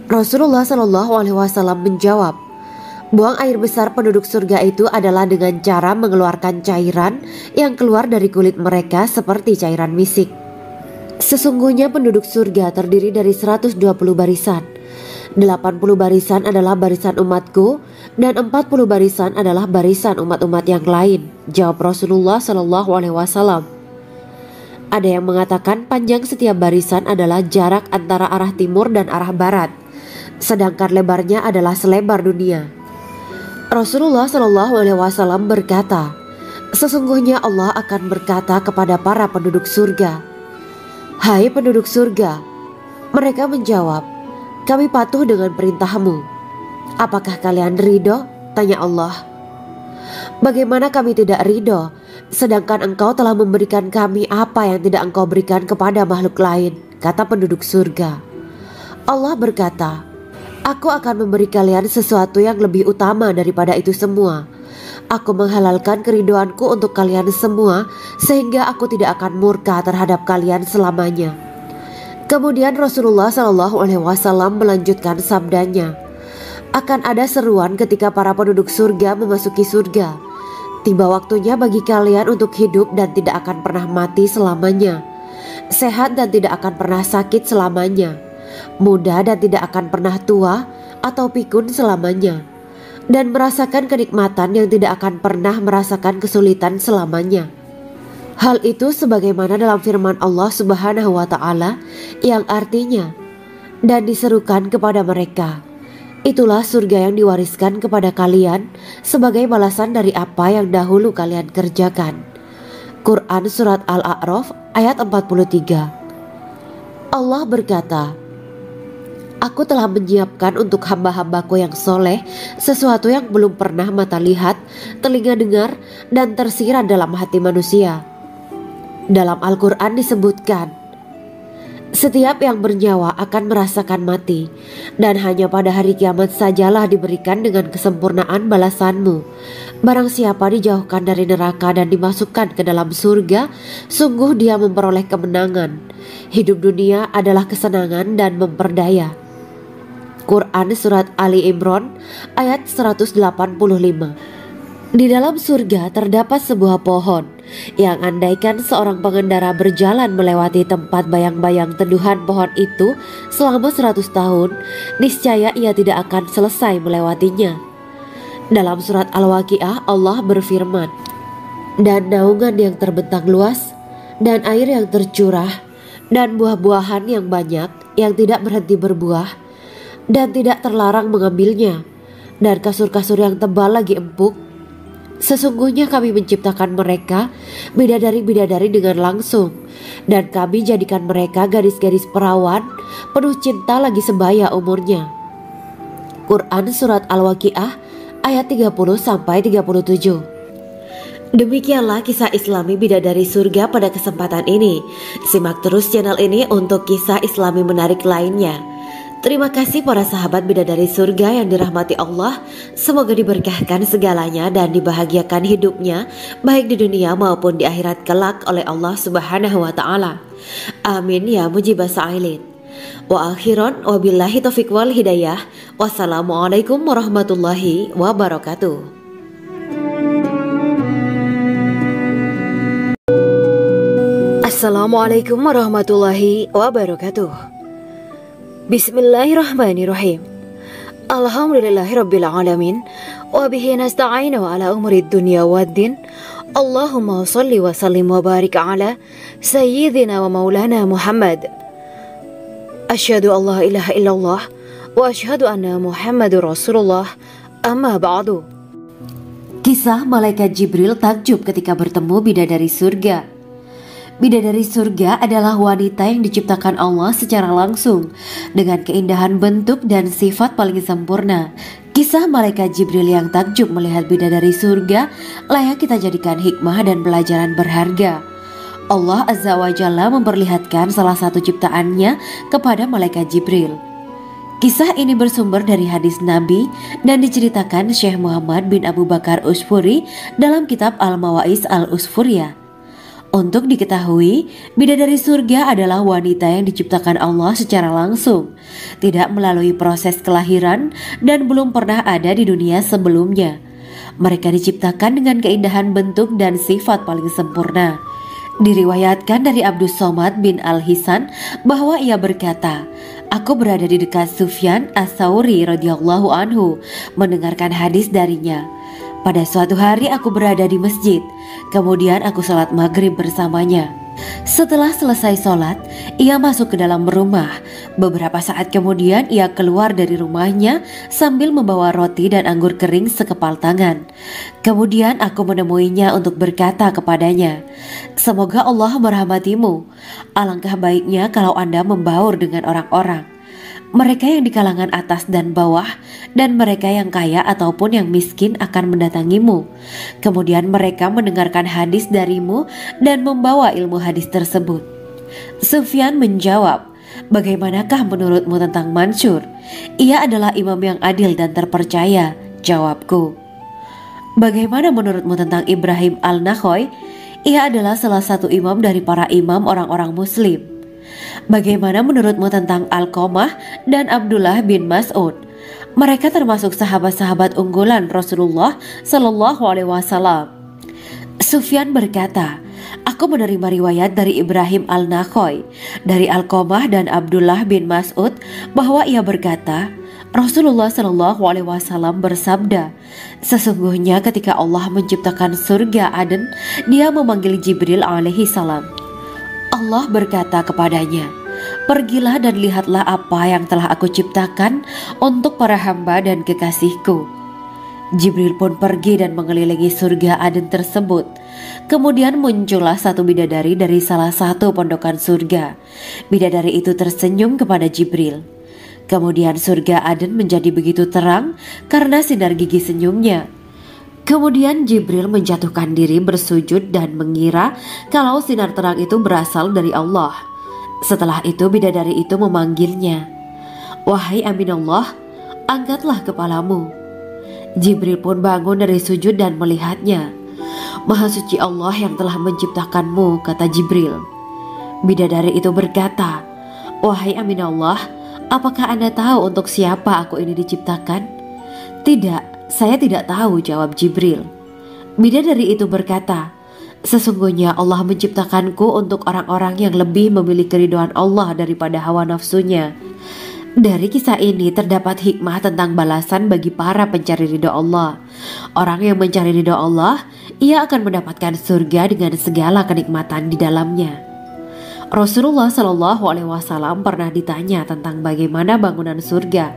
Rasulullah SAW menjawab, "Buang air besar penduduk surga itu adalah dengan cara mengeluarkan cairan yang keluar dari kulit mereka seperti cairan misik." Sesungguhnya penduduk surga terdiri dari 120 barisan. 80 barisan adalah barisan umatku dan 40 barisan adalah barisan umat-umat yang lain, jawab Rasulullah SAW. Ada yang mengatakan panjang setiap barisan adalah jarak antara arah timur dan arah barat, sedangkan lebarnya adalah selebar dunia. Rasulullah SAW berkata, "Sesungguhnya Allah akan berkata kepada para penduduk surga, 'Hai penduduk surga,' mereka menjawab, 'Kami patuh dengan perintahmu.' 'Apakah kalian ridho?' tanya Allah. 'Bagaimana kami tidak ridho, sedangkan engkau telah memberikan kami apa yang tidak engkau berikan kepada makhluk lain,' kata penduduk surga. Allah berkata, 'Aku akan memberi kalian sesuatu yang lebih utama daripada itu semua. Aku menghalalkan keridoanku untuk kalian semua sehingga aku tidak akan murka terhadap kalian selamanya.' Kemudian Rasulullah SAW melanjutkan sabdanya, Akan ada seruan ketika para penduduk surga memasuki surga. Tiba waktunya bagi kalian untuk hidup dan tidak akan pernah mati selamanya, sehat dan tidak akan pernah sakit selamanya, muda dan tidak akan pernah tua atau pikun selamanya, dan merasakan kenikmatan yang tidak akan pernah merasakan kesulitan selamanya. Hal itu sebagaimana dalam firman Allah Subhanahu wa Ta'ala yang artinya, dan diserukan kepada mereka, itulah surga yang diwariskan kepada kalian sebagai balasan dari apa yang dahulu kalian kerjakan. Quran Surat Al-A'raf ayat 43. Allah berkata, Aku telah menyiapkan untuk hamba-hambaku yang soleh sesuatu yang belum pernah mata lihat, telinga dengar, dan tersirat dalam hati manusia. Dalam Al-Quran disebutkan, setiap yang bernyawa akan merasakan mati, dan hanya pada hari kiamat sajalah diberikan dengan kesempurnaan balasanmu. Barang siapa dijauhkan dari neraka dan dimasukkan ke dalam surga, sungguh dia memperoleh kemenangan. Hidup dunia adalah kesenangan dan memperdaya. Quran Surat Ali Imran ayat 185. Di dalam surga terdapat sebuah pohon yang andaikan seorang pengendara berjalan melewati tempat bayang-bayang teduhan pohon itu selama 100 tahun, niscaya ia tidak akan selesai melewatinya. Dalam surat Al-Waqiah Allah berfirman, dan naungan yang terbentang luas, dan air yang tercurah, dan buah-buahan yang banyak yang tidak berhenti berbuah, dan tidak terlarang mengambilnya, dan kasur-kasur yang tebal lagi empuk. Sesungguhnya kami menciptakan mereka bidadari-bidadari dengan langsung, dan kami jadikan mereka gadis-gadis perawan penuh cinta lagi sebaya umurnya. Quran Surat Al-Waqiah ayat 30-37. Demikianlah kisah Islami bidadari surga pada kesempatan ini. Simak terus channel ini untuk kisah Islami menarik lainnya. Terima kasih para sahabat bidadari surga yang dirahmati Allah. Semoga diberkahkan segalanya dan dibahagiakan hidupnya, baik di dunia maupun di akhirat kelak oleh Allah Subhanahu wa Ta'ala. Amin ya mujibah sa'ilin. Wa akhiran wabillahi taufiq wal hidayah. Wassalamualaikum warahmatullahi wabarakatuh. Assalamualaikum warahmatullahi wabarakatuh. Bismillahirrahmanirrahim. Alhamdulillahirabbil alamin wa bihi nasta'inu ala umuri dunya waddin. Allahumma shalli wa sallim wa barik ala sayyidina wa maulana Muhammad. Asyhadu an la ilaha illallah wa asyhadu anna Muhammadur Rasulullah. Amma ba'du. Kisah malaikat Jibril takjub ketika bertemu bidadari surga. Bidadari surga adalah wanita yang diciptakan Allah secara langsung dengan keindahan bentuk dan sifat paling sempurna. Kisah malaikat Jibril yang takjub melihat bidadari surga layak kita jadikan hikmah dan pelajaran berharga. Allah Azza wa Jalla memperlihatkan salah satu ciptaannya kepada malaikat Jibril. Kisah ini bersumber dari hadis Nabi dan diceritakan Syekh Muhammad bin Abu Bakar Usfuri dalam kitab Al-Mawaiz Al-Usfuriyah. Untuk diketahui, bidadari surga adalah wanita yang diciptakan Allah secara langsung, tidak melalui proses kelahiran dan belum pernah ada di dunia sebelumnya. Mereka diciptakan dengan keindahan bentuk dan sifat paling sempurna. Diriwayatkan dari Abdus Somad bin Al-Hisan bahwa ia berkata, Aku berada di dekat Sufyan As-Sauri radhiyallahu anhu mendengarkan hadis darinya. Pada suatu hari aku berada di masjid, kemudian aku sholat maghrib bersamanya. Setelah selesai sholat, ia masuk ke dalam rumah. Beberapa saat kemudian ia keluar dari rumahnya sambil membawa roti dan anggur kering sekepal tangan. Kemudian aku menemuinya untuk berkata kepadanya, Semoga Allah merahmatimu. Alangkah baiknya kalau Anda membaur dengan orang-orang. Mereka yang di kalangan atas dan bawah, dan mereka yang kaya ataupun yang miskin akan mendatangimu. Kemudian mereka mendengarkan hadis darimu dan membawa ilmu hadis tersebut. Sufyan menjawab, Bagaimanakah menurutmu tentang Mansur? Ia adalah imam yang adil dan terpercaya. Jawabku. Bagaimana menurutmu tentang Ibrahim Al-Nakhoy? Ia adalah salah satu imam dari para imam orang-orang muslim. Bagaimana menurutmu tentang Alqamah dan Abdullah bin Mas'ud? Mereka termasuk sahabat-sahabat unggulan Rasulullah Shallallahu Alaihi Wasallam. Sufyan berkata, aku menerima riwayat dari Ibrahim al-Nakhoy, dari Alqamah dan Abdullah bin Mas'ud bahwa ia berkata, Rasulullah Shallallahu Alaihi Wasallam bersabda, sesungguhnya ketika Allah menciptakan surga Aden, Dia memanggil Jibril alaihi salam. Allah berkata kepadanya, pergilah dan lihatlah apa yang telah aku ciptakan untuk para hamba dan kekasihku. Jibril pun pergi dan mengelilingi surga Aden tersebut. Kemudian muncullah satu bidadari dari salah satu pondokan surga. Bidadari itu tersenyum kepada Jibril. Kemudian surga Aden menjadi begitu terang karena sinar gigi senyumnya. Kemudian Jibril menjatuhkan diri bersujud dan mengira kalau sinar terang itu berasal dari Allah. Setelah itu bidadari itu memanggilnya, wahai Aminullah, angkatlah kepalamu. Jibril pun bangun dari sujud dan melihatnya. Maha suci Allah yang telah menciptakanmu, kata Jibril. Bidadari itu berkata, wahai Aminullah, apakah Anda tahu untuk siapa aku ini diciptakan? Tidak, saya tidak tahu, jawab Jibril. Bidadari itu berkata, sesungguhnya Allah menciptakanku untuk orang-orang yang lebih memilih keridhaan Allah daripada hawa nafsunya. Dari kisah ini terdapat hikmah tentang balasan bagi para pencari ridho Allah. Orang yang mencari ridho Allah, ia akan mendapatkan surga dengan segala kenikmatan di dalamnya. Rasulullah Shallallahu Alaihi Wasallam pernah ditanya tentang bagaimana bangunan surga.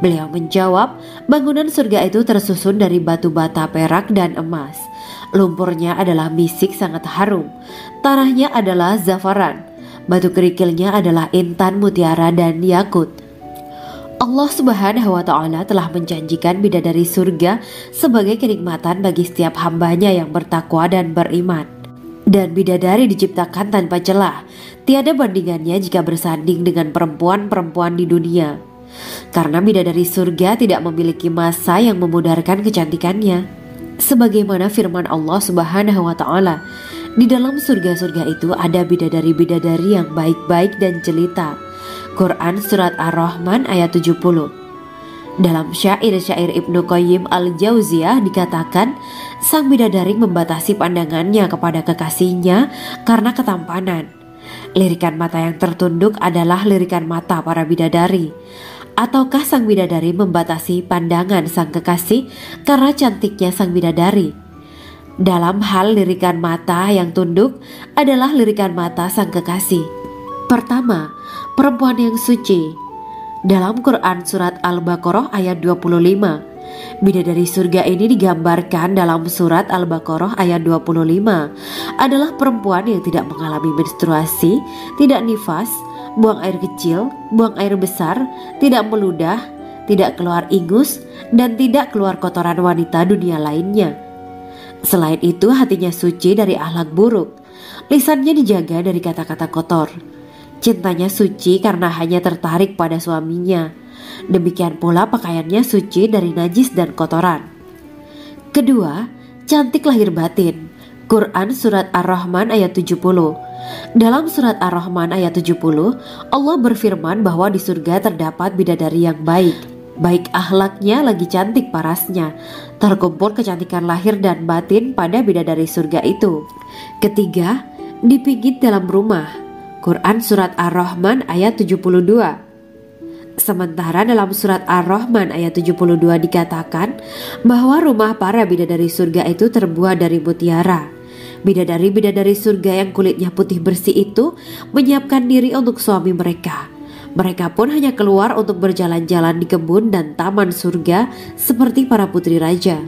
Beliau menjawab, bangunan surga itu tersusun dari batu bata, perak, dan emas. Lumpurnya adalah misik sangat harum, tanahnya adalah zafaran, batu kerikilnya adalah intan, mutiara, dan yakut. Allah Subhanahu wa Ta'ala telah menjanjikan bidadari surga sebagai kenikmatan bagi setiap hambanya yang bertakwa dan beriman. Dan bidadari diciptakan tanpa celah, tiada bandingannya jika bersanding dengan perempuan-perempuan di dunia. Karena bidadari surga tidak memiliki masa yang memudarkan kecantikannya. Sebagaimana firman Allah Subhanahu wa Ta'ala, di dalam surga-surga itu ada bidadari-bidadari yang baik-baik dan jelita. Quran Surat Ar-Rahman ayat 70. Dalam syair-syair Ibnu Qayyim al-Jauziyah dikatakan, sang bidadari membatasi pandangannya kepada kekasihnya karena ketampanan. Lirikan mata yang tertunduk adalah lirikan mata para bidadari. Ataukah sang bidadari membatasi pandangan sang kekasih karena cantiknya sang bidadari? Dalam hal lirikan mata yang tunduk adalah lirikan mata sang kekasih. Pertama, perempuan yang suci. Dalam Quran Surat Al-Baqarah ayat 25, bidadari surga ini digambarkan dalam Surat Al-Baqarah ayat 25 adalah perempuan yang tidak mengalami menstruasi, tidak nifas, buang air kecil, buang air besar, tidak meludah, tidak keluar ingus, dan tidak keluar kotoran wanita dunia lainnya. Selain itu, hatinya suci dari akhlak buruk, lisannya dijaga dari kata-kata kotor. Cintanya suci karena hanya tertarik pada suaminya. Demikian pula pakaiannya suci dari najis dan kotoran. Kedua, cantik lahir batin. Quran Surat Ar-Rahman ayat 70. Dalam Surat Ar-Rahman ayat 70, Allah berfirman bahwa di surga terdapat bidadari yang baik. Baik akhlaknya lagi cantik parasnya. Terkumpul kecantikan lahir dan batin pada bidadari surga itu. Ketiga, dipijit dalam rumah. Quran Surat Ar-Rahman ayat 72. Sementara dalam Surat Ar-Rahman ayat 72 dikatakan bahwa rumah para bidadari surga itu terbuat dari mutiara. Bidadari-bidadari surga yang kulitnya putih bersih itu menyiapkan diri untuk suami mereka. Mereka pun hanya keluar untuk berjalan-jalan di kebun dan taman surga seperti para putri raja.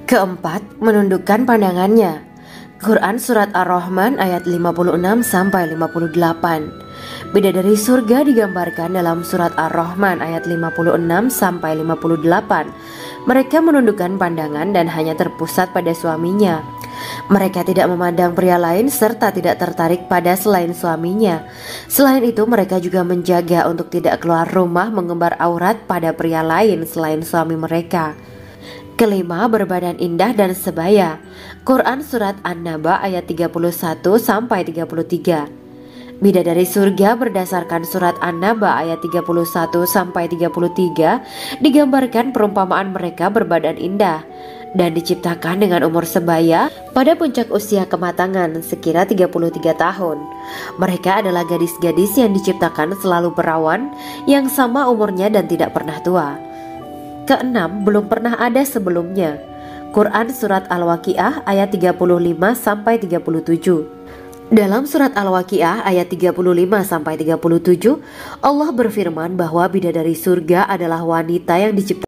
Keempat, menundukkan pandangannya. Quran Surat Ar-Rahman ayat 56-58. Bidadari surga digambarkan dalam Surat Ar-Rahman ayat 56-58. Mereka menundukkan pandangan dan hanya terpusat pada suaminya. Mereka tidak memandang pria lain serta tidak tertarik pada selain suaminya. Selain itu, mereka juga menjaga untuk tidak keluar rumah mengembar aurat pada pria lain selain suami mereka. Kelima, berbadan indah dan sebaya. Quran Surat An-Naba ayat 31-33. Bidadari surga berdasarkan surat An-Naba ayat 31-33 digambarkan perumpamaan mereka berbadan indah dan diciptakan dengan umur sebaya pada puncak usia kematangan sekira 33 tahun. Mereka adalah gadis-gadis yang diciptakan selalu perawan yang sama umurnya dan tidak pernah tua. Keenam, belum pernah ada sebelumnya. Quran Surat Al-Waqiah ayat 35-37. Dalam surat Al-Waqiah ayat 35-37, Allah berfirman bahwa bidadari surga adalah wanita yang diciptakan